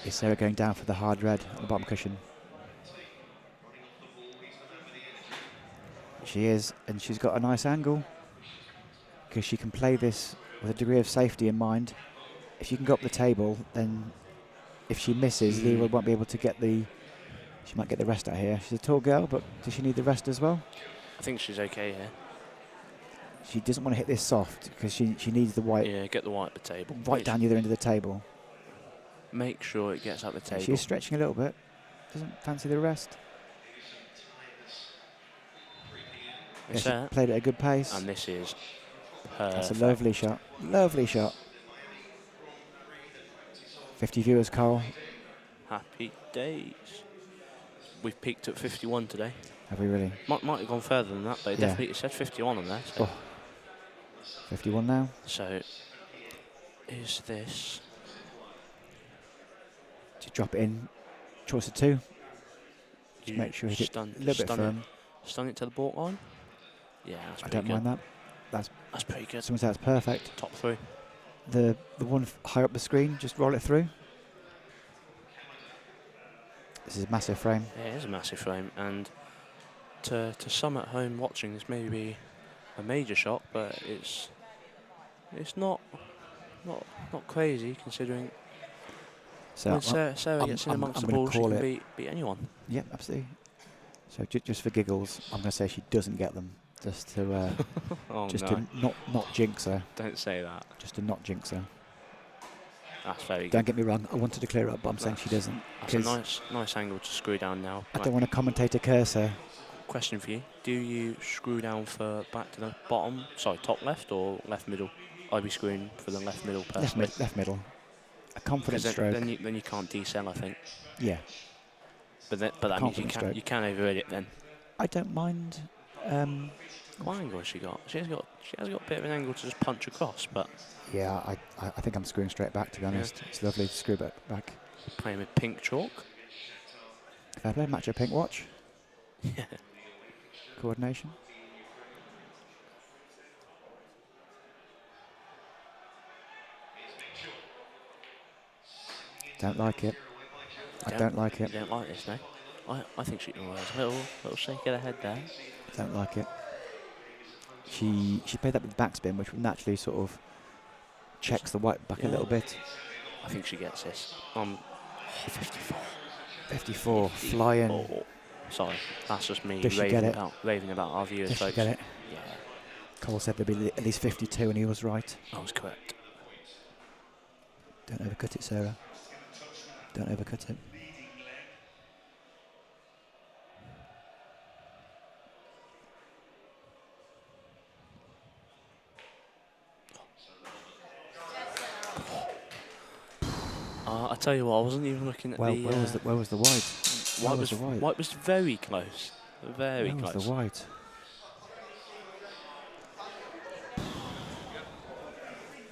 Is Sarah going down for the hard red on the bottom cushion? She is, and she's got a nice angle because she can play this with a degree of safety in mind. If you can go up the table, then if she misses, Leroy won't be able to get the... She might get the rest out here. She's a tall girl, but does she need the rest as well? I think she's okay here. She doesn't want to hit this soft because she needs the white Yeah, get the white at the table. right down the other end of the table. Make sure it gets up the table. She's stretching a little bit. Doesn't fancy the rest. Yeah, she played at a good pace. And this is perfect. That's a lovely shot. Lovely shot. 50 viewers, Carl. Happy days. We've peaked at 51 today. Have we really? Might have gone further than that, but it definitely said 51 on there. So. Oh. 51 now. So, is this... To drop it in. Choice of two. Just make sure you hit it a little bit firm. Stun it to the baulk line. Yeah, that's I pretty don't good. mind that. That's pretty good. Someone said that's perfect. Top three. The one higher up the screen, just roll it through. This is a massive frame. Yeah, it is a massive frame, and to some at home watching, this may be a major shock, but it's not crazy considering So when Sarah gets in amongst the balls, she can beat anyone. Yeah, absolutely. So just for giggles, I'm going to say she doesn't get them, just to to not jinx her. Don't say that. Just to not jinx her. That's very good. Don't get me wrong, I wanted to clear up, but I'm saying she doesn't. That's a nice angle to screw down now. I don't want to commentator curse her. Question for you: do you screw down for back to the bottom? Sorry, top left or left middle? I'd be screwing for the left middle personally. Left middle. A confident stroke. Then you can't decel, I think. Yeah. But that means you can override it then. I don't mind. What angle has she got? She has got a bit of an angle to just punch across, but. Yeah, I think I'm screwing straight back, to be honest. Yeah. It's lovely to screw back. Playing with pink chalk. Fair play, match a pink watch. Yeah. Coordination. Don't like it. I don't like it. You don't like this, no? I think she can a little shake of the head there. Don't like it. She played that with backspin, which naturally sort of checks the white back a little bit. I think she gets this. 54. 54, flying. Oh, sorry, that's just me raving about our viewers, Does folks. she get it? Yeah. Cole said there'd be at least 52, and he was right. I was correct. Don't overcut it, Sarah. Don't overcut it. I tell you what, I wasn't even looking at where was the white? White was very close. Very close. Where was the white?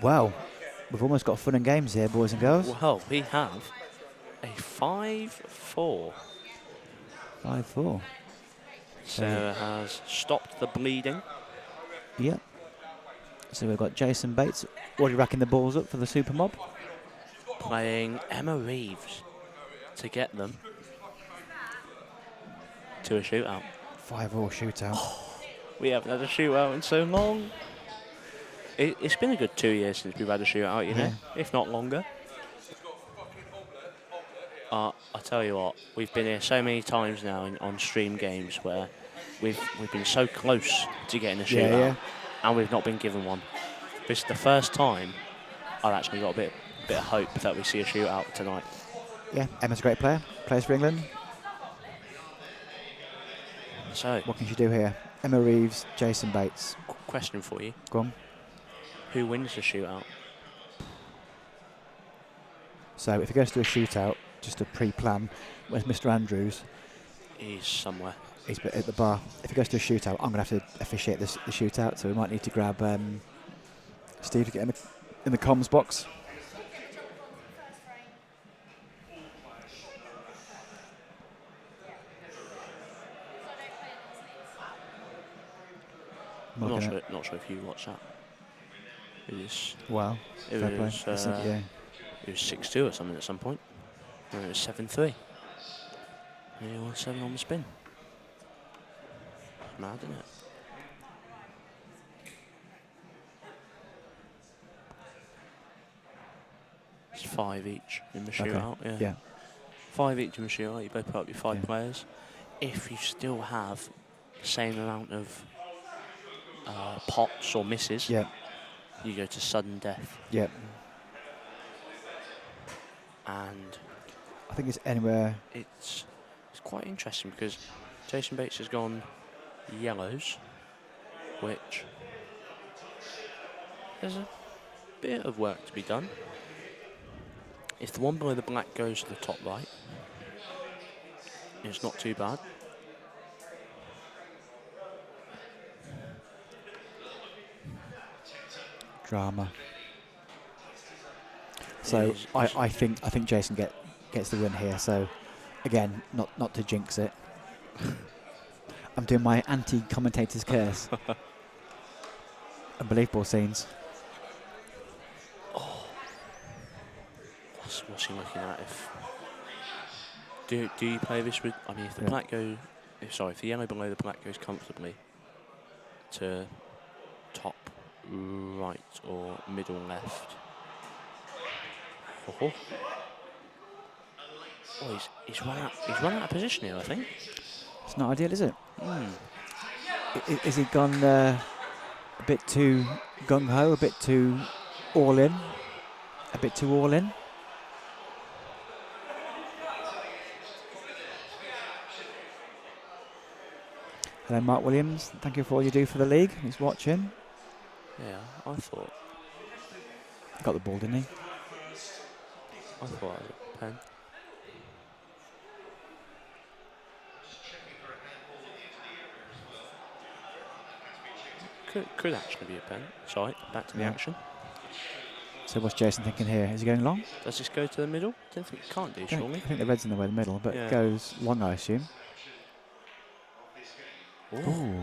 Wow, we've almost got fun and games here, boys and girls. Well, we have a 5-4. 5-4. Sarah has stopped the bleeding. Yep. So we've got Jason Bates already racking the balls up for the Super Mob. Playing Emma Reeves to get them to a shootout. 5-all shootout. We haven't had a shootout in so long. It's been a good 2 years since we've had a shootout, you know, if not longer. I tell you what, we've been here so many times now on stream games where we've been so close to getting a shootout, and we've not been given one. This is the first time I've actually got a bit of hope that we see a shootout tonight. Yeah, Emma's a great player. Plays for England. So, what can she do here? Emma Reeves, Jason Bates. Question for you. Go on. Who wins the shootout? So if it goes to a shootout, just a pre-plan, where's Mr. Andrews? He's somewhere. He's at the bar. If it goes to a shootout, I'm going to have to officiate the shootout, so we might need to grab Steve to get in the comms box. I'm looking not sure if you watched that. It was Wow. it Fair play. was It's yeah. it was 6-2 or something at some point. And it was 7-3. And he won 7 on the spin. Mad, isn't it? It's 5 each in the shootout. Okay. Yeah. Yeah. 5 each in the shootout. You both put up your 5 Yeah. players. If you still have the same amount of pots or misses, Yeah. you go to sudden death. Yeah. And I think it's anywhere. it's quite interesting because Jason Bates has gone yellows, which there's a bit of work to be done. If the one below the black goes to the top right, it's not too bad. Drama. So I think Jason gets the win here. So again, not to jinx it. I'm doing my anti-commentator's curse. Unbelievable scenes. What's he looking at? Do you play this with? I mean, if the black goes, if the yellow below the black goes comfortably to top right or middle left. Oh, he's run out of position here, I think. It's not ideal, is it? Mm. Is he gone a bit too gung ho, a bit too all in, a bit too all in? Hello, Mark Williams. Thank you for all you do for the league. He's watching. Yeah, I thought Got the ball, didn't he? I was a pen. Could actually be a pen. Sorry, back to the action. So what's Jason thinking here? Is he going long? Does this go to the middle? Don't think it can't do, I surely. think the red's in the way of the middle, but it goes long, I assume. Ooh.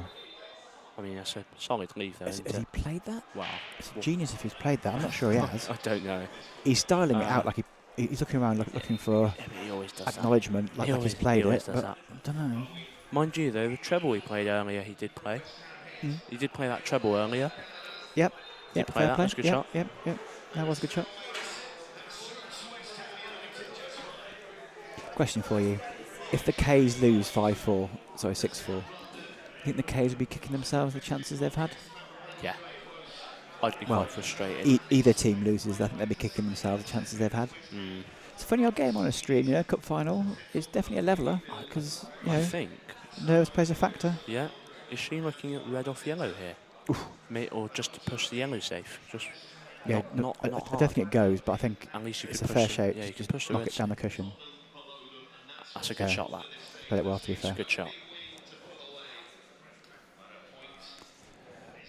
I mean, that's a solid leave there. Has he played that? Wow. It's genius if he's played that. I'm not sure he has. I don't know. He's styling it out like he's looking around looking for He always does acknowledgement, like he's played it. But that. I don't know. Mind you, though, the treble he played earlier, he did play. He did play that treble earlier. Yep. Play that. That's a good shot. Yep. That was a good shot. Question for you. If the K's lose 6-4, you think the K's would be kicking themselves the chances they've had? Yeah. I'd be quite frustrated. Either team loses, I think they'd be kicking themselves the chances they've had. It's a funny old game on a stream, cup final. It's definitely a leveller because, I think nerves plays a factor. Yeah. Is she looking at red off yellow here? Or just to push the yellow safe? Just not I hard. don't think it goes, but I think At least you it's could a push fair shape. Yeah, you can just push the knock red it down the cushion. That's a good shot, that. Played it well, to be It's fair. a good shot.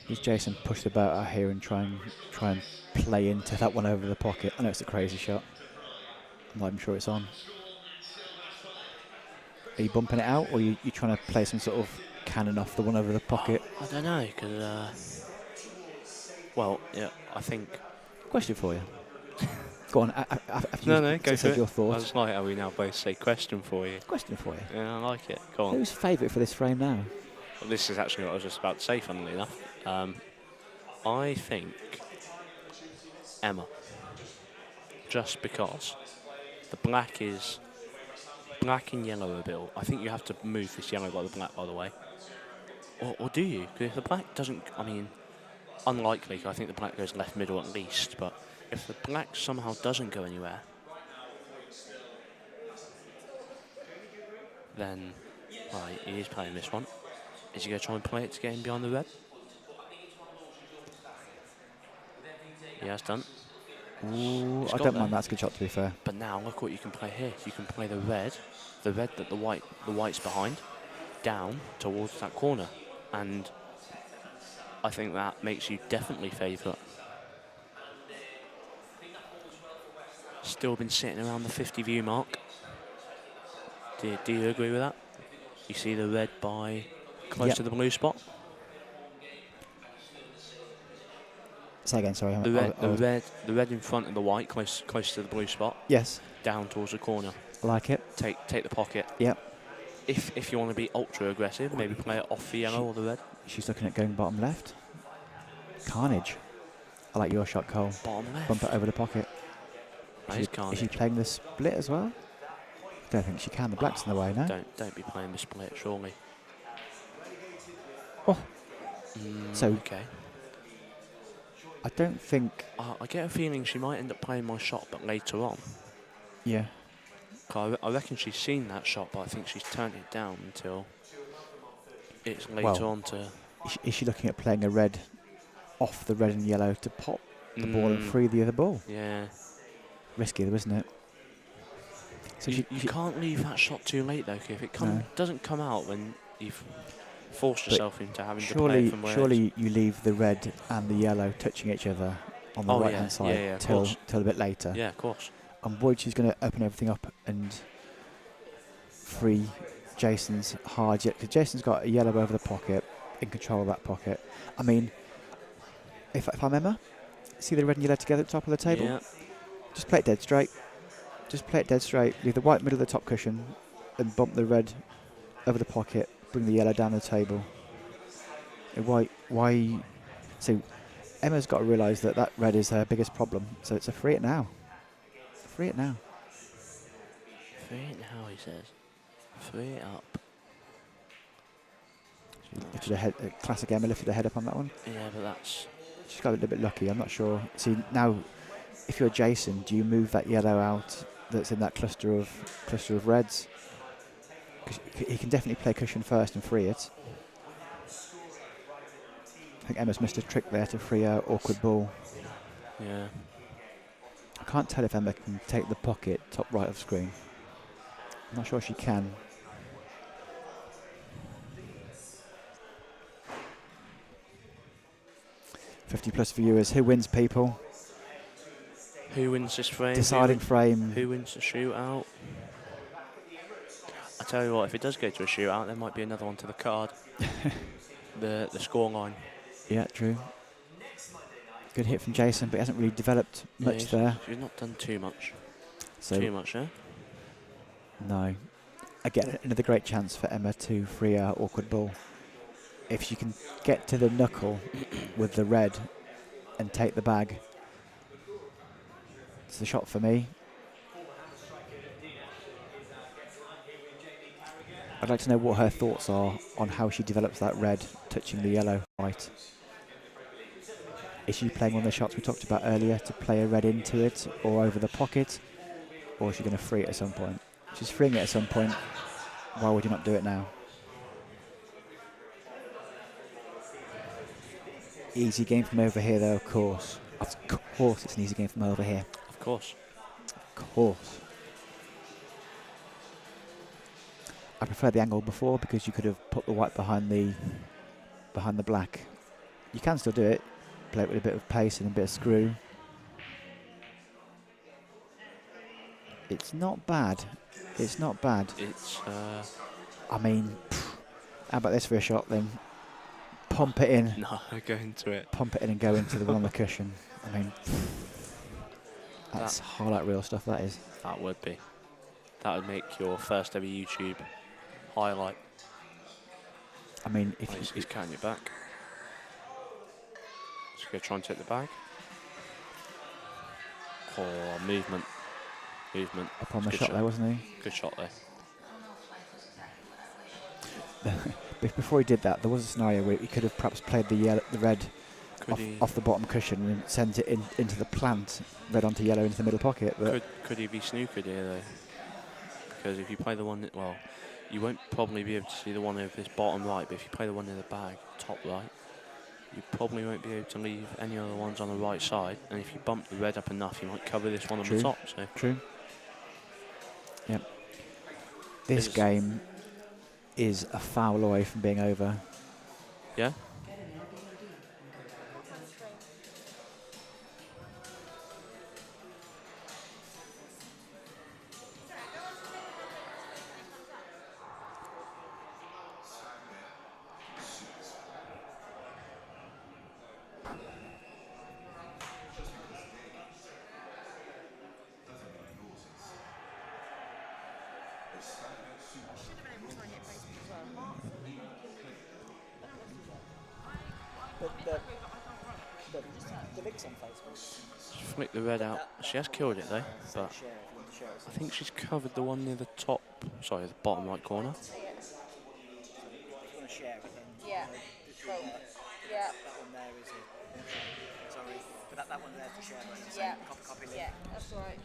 Does Jason push the boat out here and try and play into that one over the pocket? I know it's a crazy shot. I'm not even sure it's on. Are you bumping it out, or are you trying to play some sort of cannon off the one over the pocket? I don't know, because, I think... Question for you. Go on, No, go for it. your I thoughts. just like how we now both say question for you. Question for you. Yeah, I like it. Go on. Who's favourite for this frame now? Well, this is actually what I was just about to say, funnily enough. I think Emma. Just because the black and yellow are built. I think you have to move this yellow by the black, by the way. Or do you? Because if the black doesn't, I mean, unlikely, I think the black goes left middle at least, but if the black somehow doesn't go anywhere, then, right, he is playing this one. Is he going to try and play it to get in behind the red? He has done. Ooh, I don't mind, that's a good shot, to be fair. But now look what you can play here. You can play the red that the white's behind, down towards that corner, and I think that makes you definitely favourite. Still been sitting around the 50 view mark. Do you agree with that? You see the red by close to the blue spot? Say again, sorry. The red in front of the white, close to the blue spot, Yes, down towards the corner. I like it. Take the pocket. Yep. If you want to be ultra aggressive, maybe play it off the yellow or the red. She's looking at going bottom left. Carnage. I like your shot, Cole. Bottom left. Bump it over the pocket. That is carnage. Is she playing the split as well? Don't think she can. The black's in the way, no? Don't be playing the split, surely. Oh. So okay. I don't think. I get a feeling she might end up playing my shot, but later on. Yeah. I reckon she's seen that shot, but I think she's turned it down until it's later on to. Is she looking at playing a red off the red and yellow to pop the ball and free the other ball? Yeah. Risky though, isn't it? So you can't leave that shot too late though, if it doesn't come out when you've forced yourself into having to play from where. Surely you leave the red and the yellow touching each other on the right hand side till a bit later. Yeah, of course. I'm worried she's going to open everything up and free Jason's hard yet, because Jason's got a yellow over the pocket, in control of that pocket. I mean, if I'm Emma, see the red and yellow together at the top of the table? Yeah. Just play it dead straight. Just play it dead straight. Leave the white middle of the top cushion and bump the red over the pocket, bring the yellow down the table. Why? So Emma's got to realise that red is her biggest problem, so it's a free it now. Free it now. Free it now, he says. Free it up. Lifted her head, classic Emma lifted her head up on that one. Yeah, but that's. She's got a little bit lucky. I'm not sure. See now, if you're Jason, do you move that yellow out that's in that cluster of reds? Because he can definitely play cushion first and free it. I think Emma's missed a trick there to free her awkward ball. Yeah. I can't tell if Emma can take the pocket top right of screen. I'm not sure she can. +50 viewers. Who wins, people? Who wins this frame? Deciding frame. Who wins the shootout? I tell you what, if it does go to a shootout, there might be another one to the card. the score line. Yeah, true. Good hit from Jason, but he hasn't really developed much there. He's not done too much. So too much, eh? No. Again, another great chance for Emma to free her awkward ball. If she can get to the knuckle with the red and take the bag, it's the shot for me. I'd like to know what her thoughts are on how she develops that red touching the yellow right. Is she playing one of the shots we talked about earlier to play a red into it or over the pocket? Or is she going to free it at some point? If she's freeing it at some point, why would you not do it now? Easy game from over here though, of course. Of course it's an easy game from over here. Of course. Of course. I prefer the angle before because you could have put the white behind the black. You can still do it. Play it with a bit of pace and a bit of screw. It's not bad. It's not bad. It's. I mean, how about this for a shot then? Pump it in. No, go into it. Pump it in and go into the one on the cushion. I mean, that's highlight reel stuff, that is. That would be. That would make your first ever YouTube highlight. I mean, if he's counting it back. Let's go try and take the bag. Oh, movement. Movement. Up on the shot there, wasn't he? Good shot there. Before he did that, there was a scenario where he could have perhaps played the red off the bottom cushion and sent it into the plant, red onto yellow into the middle pocket. But could he be snookered here though? Because if you play the one, well, you won't probably be able to see the one over this bottom right, but if you play the one in the bag, top right, you probably won't be able to leave any other ones on the right side. And if you bump the red up enough, you might cover this one on the top. So. True. Yep. This game is a foul away from being over. Yeah? The link's on Facebook. Flick the red out. She has killed it though, but I think she's covered the one near the top, sorry, the bottom right corner. If you want to share it, then Yeah. Cool. Yeah. that one there is a. Sorry, but that one there's the share button. So Yeah. copy link. Yeah, that's right.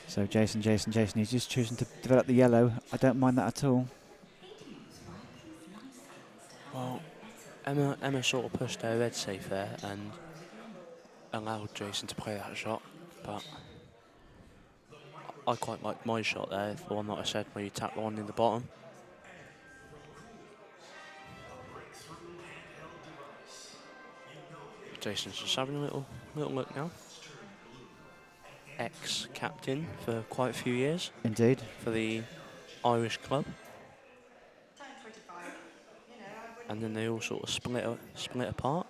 So Jason, he's just choosing to develop the yellow. I don't mind that at all. Well, Emma sort of pushed her red safe there and allowed Jason to play that shot, but I quite like my shot there, the one that I said where you tap the one in the bottom. Jason's just having a little look now. Ex-captain for quite a few years. Indeed. For the Irish club. And then they all sort of split apart.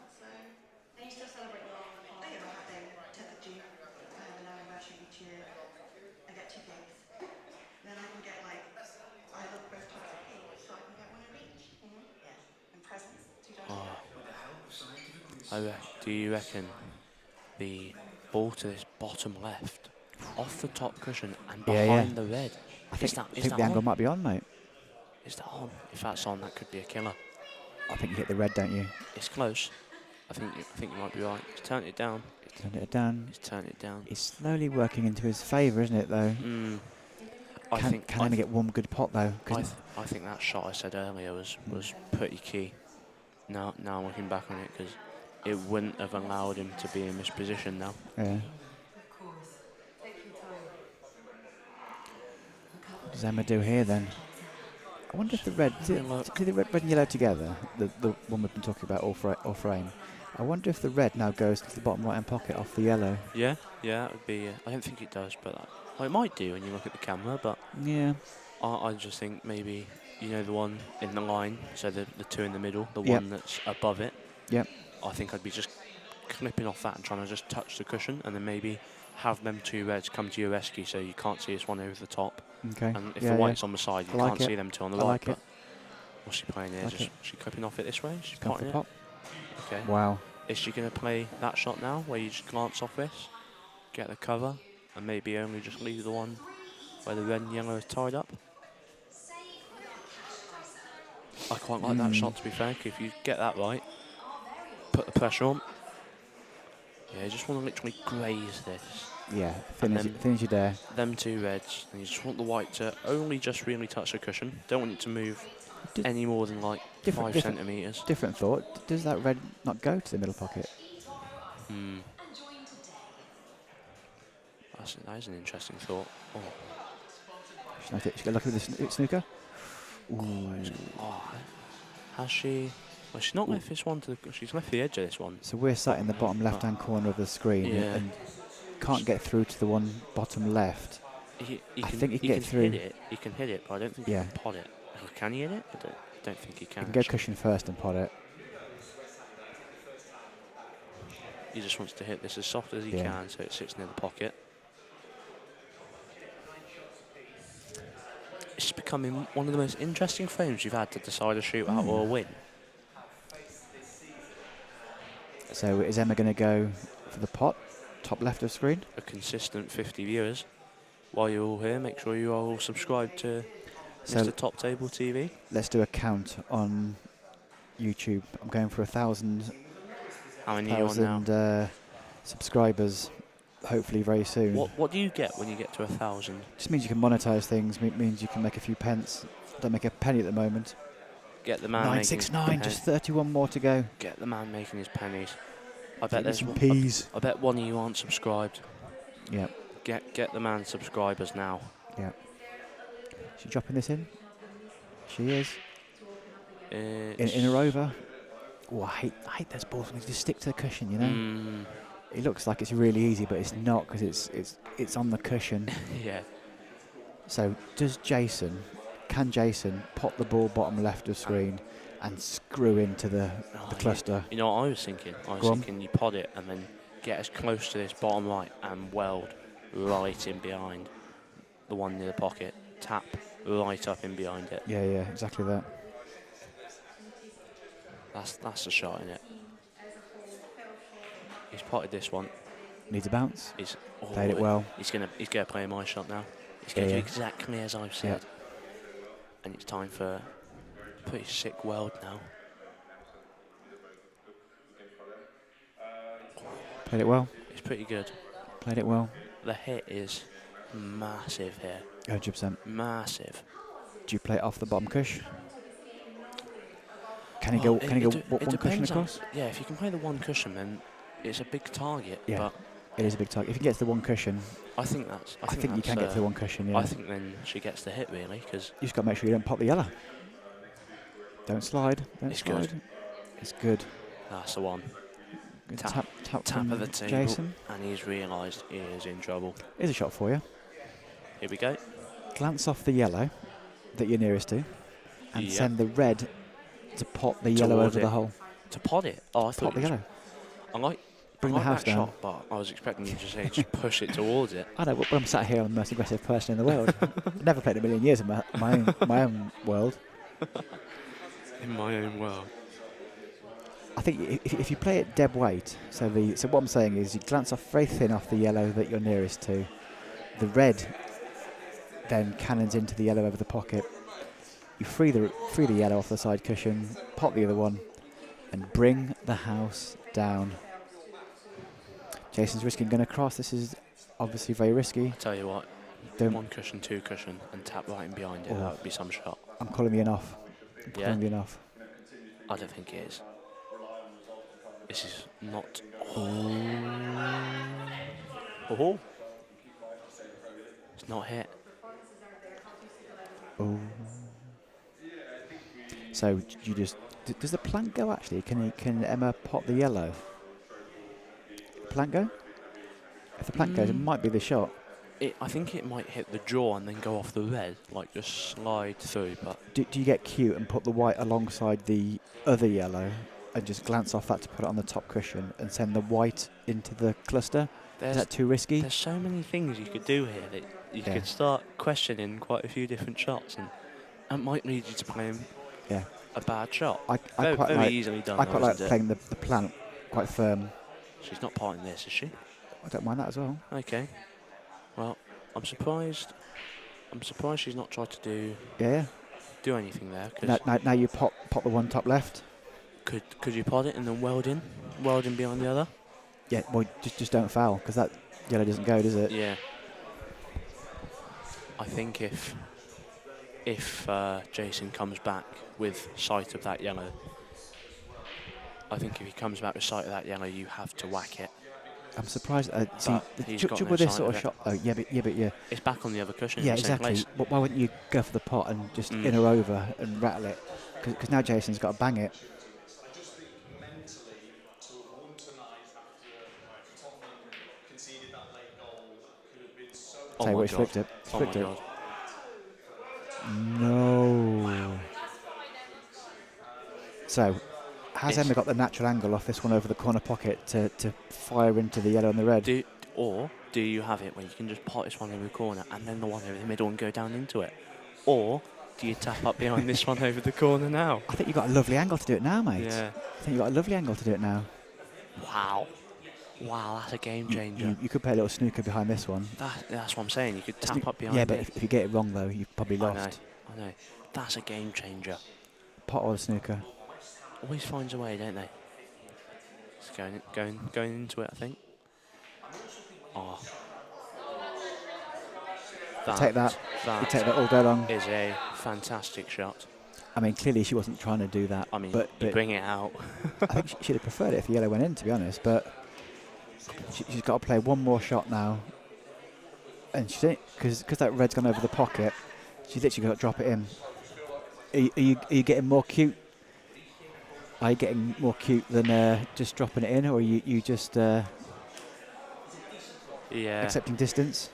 Do you reckon the ball to this bottom left, off the top cushion and behind the red? I think the angle might be on, mate. Is that on? If that's on, that could be a killer. I think you hit the red, don't you? It's close. I think you might be right. He's turned it down. He's turned it down. It's slowly working into his favour, isn't it, though? Can only get one good pot, though. I think that shot I said earlier was pretty key. Now I'm looking back on it, because it wouldn't have allowed him to be in this position now. Yeah. What does Emma do here, then? I wonder if the red, the red and yellow together, the one we've been talking about all frame. I wonder if the red now goes to the bottom right hand pocket off the yellow. Yeah, that would be. I don't think it does, but it might do when you look at the camera. But yeah, I just think maybe the one in the line, so the two in the middle, the one that's above it. Yep. I think I'd be just clipping off that and trying to just touch the cushion, and then maybe have them two reds come to your rescue, so you can't see this one over the top. Okay. And if the white's on the side, you can't see them two on the right. Like but what's she playing here? She clipping off it this way? She's potting it. Okay. Wow. Is she going to play that shot now, where you just glance off this, get the cover, and maybe only just leave the one where the red and yellow is tied up? I quite like that shot, to be fair. If you get that right, put the pressure on. Yeah, you just want to literally graze this. Yeah, finish you there. Them two reds, and you just want the white to only just really touch the cushion. Don't want it to move any more than like 5 centimetres. Different thought. Does that red not go to the middle pocket? That is an interesting thought. Oh. She's got lucky with the snooker. Ooh. Oh, has she? Well, she's not left this one to the. She's left the edge of this one. So we're sat in the bottom left-hand corner of the screen and can't get through to the one bottom left. I think he can get through. He can hit it, but I don't think he can pot it. Can he hit it? I don't think he can. He can go cushion first and pot it. He just wants to hit this as soft as he can, so it sits near the pocket. It's becoming one of the most interesting frames you've had to decide a shootout or a win. So is Emma going to go for the pot, top left of screen? A consistent 50 viewers. While you're all here, make sure you are all subscribed to Mr. Top Table TV. Let's do a count on YouTube. I'm going for 1,000. How many are you on now? Subscribers, hopefully very soon. What do you get when you get to 1,000? Just means you can monetize things. Means you can make a few pence. Don't make a penny at the moment. Get the man 969, just 31 more to go. Get the man making his pennies. I bet there's some peas. I bet one of you aren't subscribed. Yeah. Get the man subscribers now. Yeah. Is she dropping this in? She is. In her over. Oh, I hate those balls when they just stick to the cushion, you know? It looks like it's really easy, but it's not, because it's on the cushion. Yeah. So can Jason pop the ball bottom left of screen and screw into the cluster? You know what I was thinking? I was thinking you pod it and then get as close to this bottom right and weld right in behind the one near the pocket. Tap right up in behind it. Yeah, exactly that. That's the shot in it. He's potted this one. Needs a bounce. He's Played it well. He's gonna play my shot now. He's gonna do exactly as I've said. And it's time for a pretty sick weld now. Played it well. It's pretty good. Played it well. The hit is massive here. 100%. Massive. Do you play it off the bottom cush? Can he go? One cushion across? Yeah, if you can play the one cushion, then it's a big target. Yeah, but it is a big target. If he gets the one cushion, I think that's. I think you can get to the one cushion. Yeah. I think then she gets the hit really, because you just got to make sure you don't pop the yellow. Don't slide. It's good. It's good. That's the one. Good Tap of the table, Jason. and he's realised he is in trouble. Here's a shot for you. Here we go. Glance off the yellow that you're nearest to, and send the red to pop the yellow over the hole. To pot it? Oh, I thought pop the yellow. I like Bring the house that down. shot, but I was expecting you to say just push it towards it. I know, but I'm sat here, I'm the most aggressive person in the world. I've never played a million years in my own world. In my own world. I think if you play it dead weight, so what I'm saying is you glance off very thin off the yellow that you're nearest to. The red then cannons into the yellow over the pocket. You free the yellow off the side cushion, pop the other one, and bring the house down. Jason's risking going to cross. This is obviously very risky. I tell you what, Don't. one cushion, two cushion, and tap right in behind it. Oh. That would be some shot. I'm calling me enough. Yeah? Calling me enough. I don't think it is. This is not. Oh. It's not hit. Oh. So you just does the plank go actually? Can Emma pop the yellow? Plank go? If the plank goes, it might be the shot. I think it might hit the jaw and then go off the red, like just slide through. But Do you get cute and put the white alongside the other yellow and just glance off that to put it on the top cushion and send the white into the cluster? Is that too risky? There's so many things you could do here that you could start questioning quite a few different shots, and that might lead you to playing a bad shot. I very quite like, easily done. I quite like isn't it? playing the plant quite firm. She's not potting this, is she? I don't mind that as well. Okay. Well, I'm surprised. I'm surprised she's not tried to do anything there. Cause Now you pop the one top left. Could you pot it and then weld in behind the other? Yeah, well, just don't foul because that yellow doesn't go, does it? Yeah. I think if Jason comes back with sight of that yellow, you have to whack it. I'm surprised. See, he's the got trouble no with this sight sort of of it. shot. Oh, yeah, but yeah. It's back on the other cushion. Yeah, in the same exactly. place. But why wouldn't you go for the pot and just in or over and rattle it? Because now Jason's got to bang it. Oh Tell you my what, he's God. flipped it. He's Oh my flipped it. God. No. So, has Emma got the natural angle off this one over the corner pocket to fire into the yellow and the red? Do you have it where you can just pot this one over the corner and then the one over the middle and go down into it? Or do you tap up behind this one over the corner now? I think you've got a lovely angle to do it now, mate. Yeah. I think you've got a lovely angle to do it now. Wow, that's a game changer. You could play a little snooker behind this one. That's what I'm saying. You could tap up behind Yeah, it. but if you get it wrong, though, you've probably lost. I know. That's a game changer. Pot or the snooker. Always finds a way, don't they? It's going into it, I think. Oh. Take that. You take that all day long. Is a fantastic shot. I mean, clearly she wasn't trying to do that. I mean, but you bring it out. I think she'd have preferred it if the yellow went in, to be honest. But she's got to play one more shot now. And because that red's gone over the pocket, she's literally got to drop it in. Are you getting more cute? Are you getting more cute than just dropping it in, or are you just accepting distance?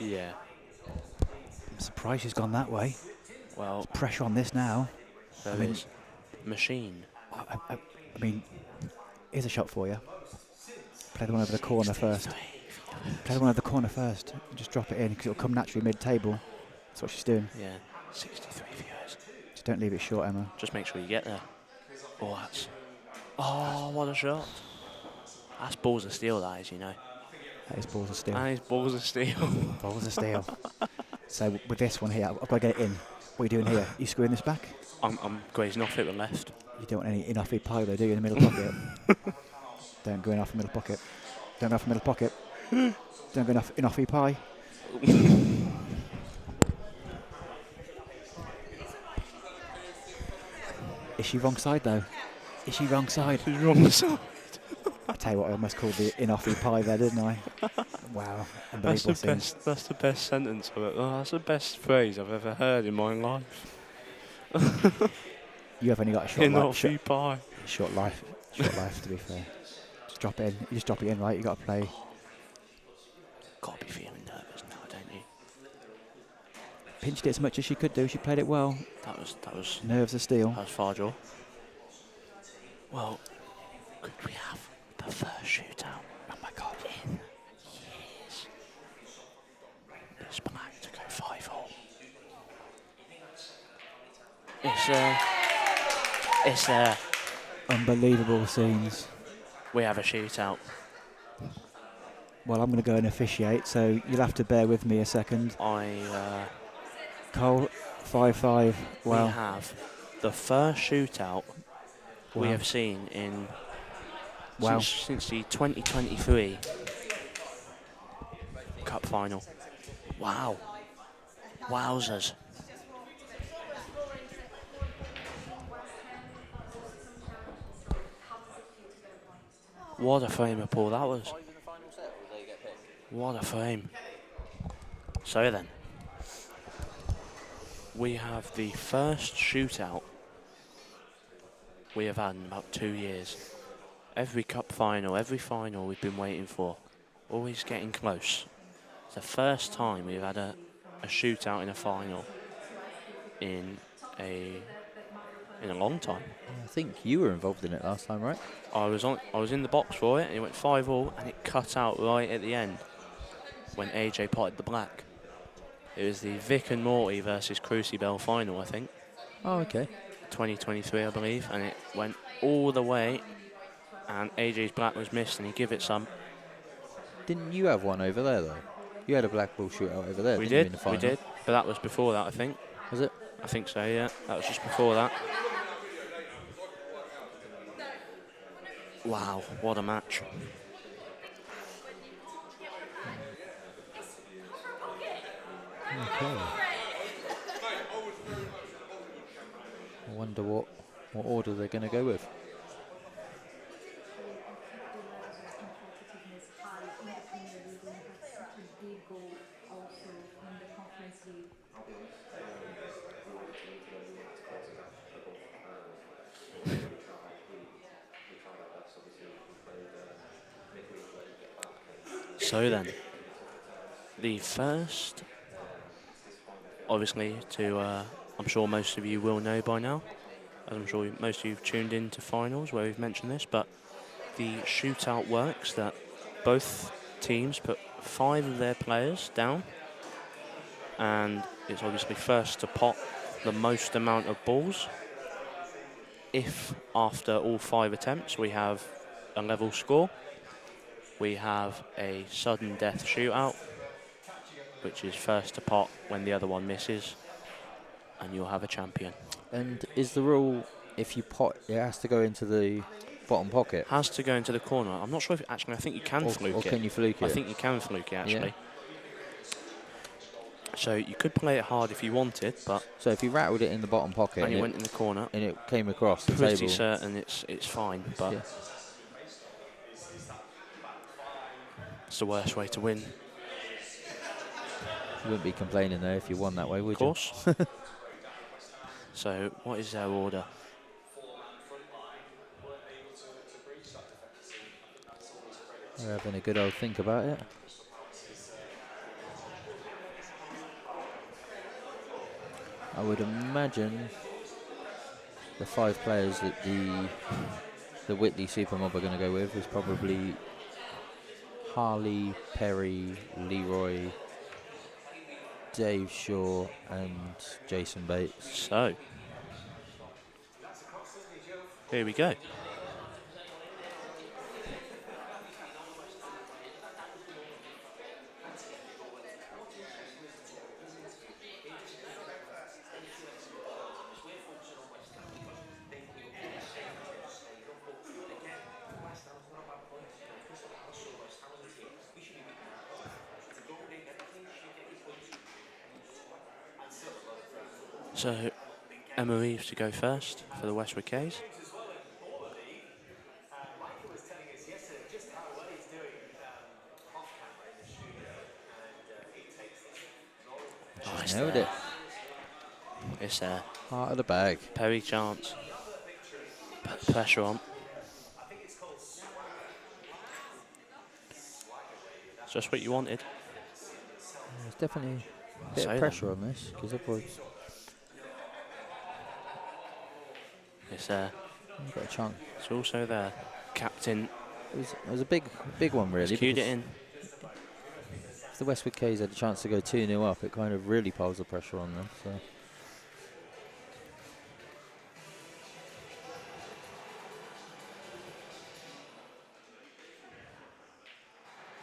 Yeah. Price has gone that way. Well, Pressure on this now. there mean- is Machine. I mean, here's a shot for you. Play the one over the corner first. Play the one over the corner first. Just drop it in because it'll come naturally mid-table. That's what she's doing. Yeah, 63 viewers. Just don't leave it short, Emma. Just make sure you get there. Oh, that's... Oh, what a shot. That's balls of steel, that is, you know. That is balls of steel. That is balls of steel. Balls of steel. So with this one here, I've got to get it in. What are you doing here? You screwing this back? I'm grazing off it with left. You don't want any in-off pie though, do you, in the middle pocket? Don't go in off the middle pocket. Don't go off the middle pocket. Don't go in-off pie. Is she wrong side though? Is she wrong side? She's wrong side. I tell you what, I almost called the in-off pie there, didn't I? Wow, That's unbelievable the scenes. best. That's the best sentence of it. Oh, that's the best phrase I've ever heard in my life. You have only got a short In life. off you pie. Short life, to be fair. Just drop it in. You just drop it in, right? You got to play. Gotta be feeling nervous now, don't you? Pinched it as much as she could do. She played it well. That was Nerves of steel. that was far draw. Well, could we have the first shootout? Oh my God! In years. It's black to go 5-all. It's Unbelievable scenes. We have a shootout. Well, I'm going to go and officiate, so you'll have to bear with me a second. Cole, 5-5. We Wow. have the first shootout we Wow. have seen in Wow. since the 2023 Cup final. Wow. Wowzers. What a frame of ball that was. What a frame. So then, we have the first shootout we have had in about 2 years. Every cup final, every final we've been waiting for, always getting close. It's the first time we've had a shootout in a final in a long time. I think you were involved in it last time, right? I was in the box for it, and it went 5-all, and it cut out right at the end when AJ potted the black. It was the Vic and Morty versus Crucible final, I think. Oh, okay. 2023, I believe, and it went all the way, and AJ's black was missed, and he gave it some. Didn't you have one over there, though? You had a black ball shootout over there, We didn't you, in did, the final? we did, but that was before that, I think. Was it? I think so, yeah. That was just before that. Wow, what a match. Okay. I wonder what order they're going to go with. So then, the first, obviously, I'm sure most of you will know by now, as I'm sure most of you have tuned in to finals where we've mentioned this, but the shootout works that both teams put 5 of their players down, and it's obviously first to pot the most amount of balls. If after all 5 attempts we have a level score, we have a sudden death shootout, which is first to pot when the other one misses, and you'll have a champion. And is the rule, if you pot, it has to go into the bottom pocket? Has to go into the corner. I'm not sure if actually, I think you can fluke or it. can you fluke it? I think you can fluke it, actually. Yeah. So you could play it hard if you wanted, but So if you rattled it in the bottom pocket and you went in the corner, and it came across the pretty table, certain it's fine, but yeah. it's the worst way to win. You wouldn't be complaining though if you won that way, would Of course. So what is their order? you? We're having a good old think about it. I would imagine the 5 players that the Whitley Super Mob are going to go with is probably Harley, Perry, Leroy, Dave Shaw, and Jason Bates. So, here we go. So, Emma Reeves to go first for the Westwood K's. Oh, it's Nailed there. it. It's there. Heart of the bag. Perry chance. Put pressure on. It's just what you wanted. There's definitely a bit So of pressure on this, because otherwise It's there. you've got a chance. It's also there. Captain. It was a big one, really. Cued it because in. if the Westwood K's had a chance to go 2-0 up, it kind of really piles the pressure on them. So.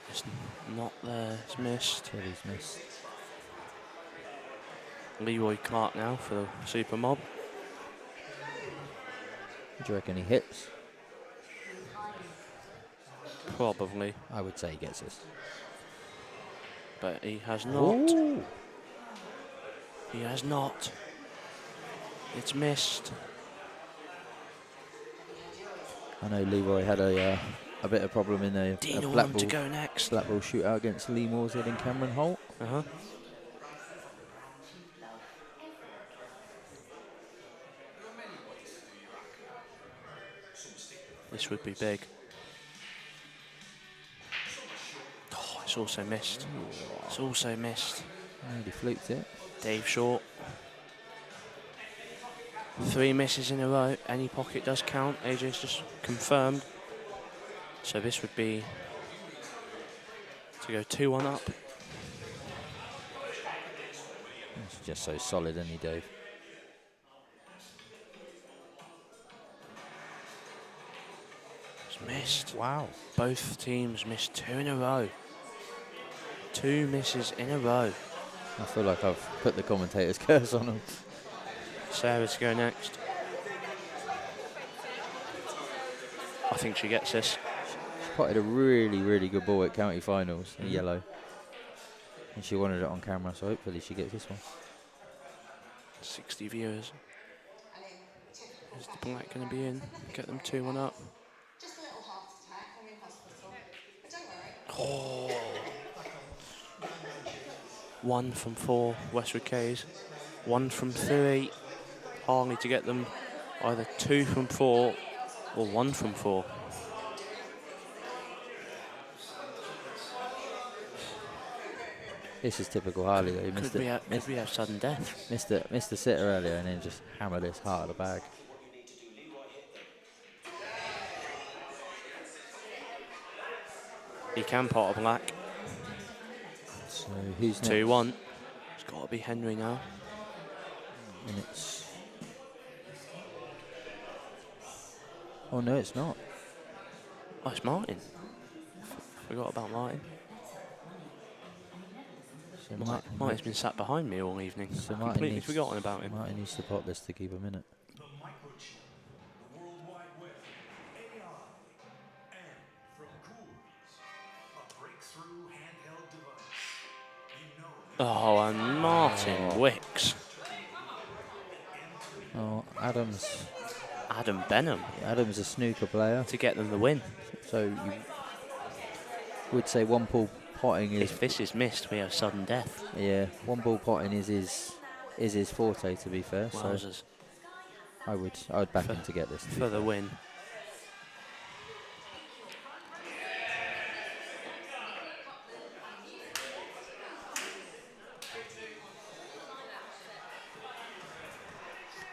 It's not there. It's missed. Tilly's missed. Leroy Clark now for the Super Mob. Do you reckon he hits? Probably. I would say he gets this. But he has not. Ooh. He has not. It's missed. I know Leroy had a bit of problem in a Dean will Blackpool, to go next. Blackpool shootout against Lee Morshead and Cameron Holt. Uh-huh. This would be big. Oh, it's also missed. It's also missed. He fluked it. Dave Short. 3 misses in a row. Any pocket does count. AJ's just confirmed. So this would be to go 2-1 up. It's just so solid, isn't he, Dave? It's missed. Wow. Both teams missed 2 in a row. 2 misses in a row. I feel like I've put the commentator's curse on him. Sarah to go next. I think she gets this. She potted a really, really good ball at county finals in yellow. And she wanted it on camera, so hopefully she gets this one. 60 viewers. Is the black going to be in? Get them 2-1 up. Just a little heart attack. I'm in hospital. But don't worry. Oh. 1 from 4 Westwood K's. 1 from 3. Harley to get them either 2 from 4 or 1 from 4. This is typical Harley, though. He Could we have sudden death? missed the sitter earlier and then just hammered this heart of the bag. He can pot a black. So who's next? 2-1. It's got to be Henry now. And it's... Oh, no, it's not. Oh, it's Martin. Forgot about Martin. So Martin's been sat behind me all evening. So Completely forgotten about him. Martin needs to pot this to keep him in it. Oh, and Martin Wicks. Oh, Adams. Adam Benham Adams a snooker player. to get them the win. So you would say one ball potting is... If this is missed, we have sudden death. Yeah, one ball potting is his forte, to be fair. So Wowzers. I would back him to get this. For the win.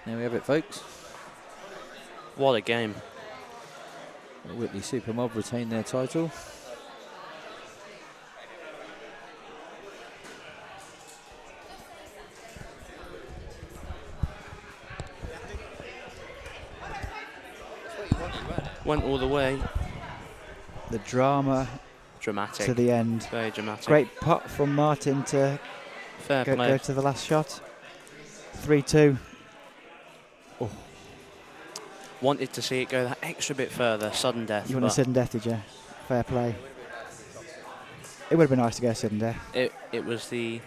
There we have it, folks. What a game. Whitley Super Mob retain their title. Went all the way. The drama Dramatic. to the end. Very dramatic. Great putt from Martin to Fair play. go to the last shot. 3-2. Wanted to see it go that extra bit further. Sudden death. You want a but sudden death, did you? Fair play. It would have been nice to get a sudden death. It was the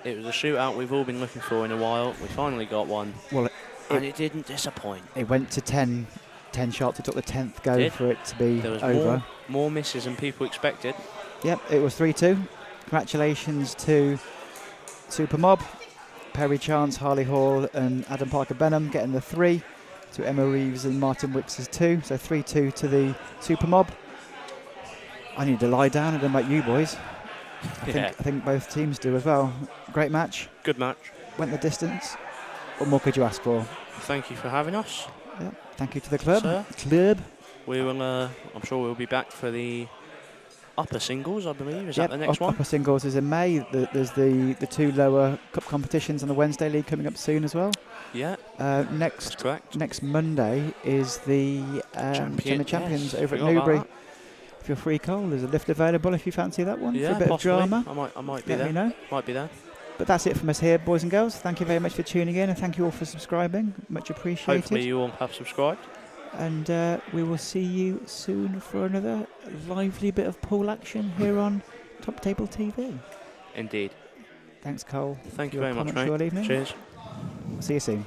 shootout we've all been looking for in a while. We finally got one. Well, And it didn't disappoint. it went to 10 shots. It took the 10th go Did. for it to be There was over. more misses than people expected. Yep, it was 3-2. Congratulations to Super Mob, Perry Chance, Harley Hall and Adam Parker Benham getting the 3, to Emma Reeves and Martin Wicks' 2. So 3-2 to the Super Mob. I need to lie down. I don't know about you boys. I think both teams do as well. Great match. Good match. Went the distance. What more could you ask for? Thank you for having us. Yep. Thank you to the club. Sir. We will. I'm sure we'll be back for the upper singles. I believe is that the next one. Upper singles is in May. There's the 2 lower cup competitions on the Wednesday league coming up soon as well. Yeah. Next That's correct. Next Monday is the Champions over at Forgot about Newbury. that. If you're free, Cole, there's a lift available if you fancy that one Yeah, for a bit possibly. of drama. I might be Let there. me know. Might be there. But that's it from us here, boys and girls. Thank you very much for tuning in, and thank you all for subscribing. Much appreciated. Hopefully you all have subscribed. And we will see you soon for another lively bit of pool action here on Top Table TV. Indeed. Thanks, Cole. Thank you Your very much, comments, your mate. evening. Cheers. See you soon.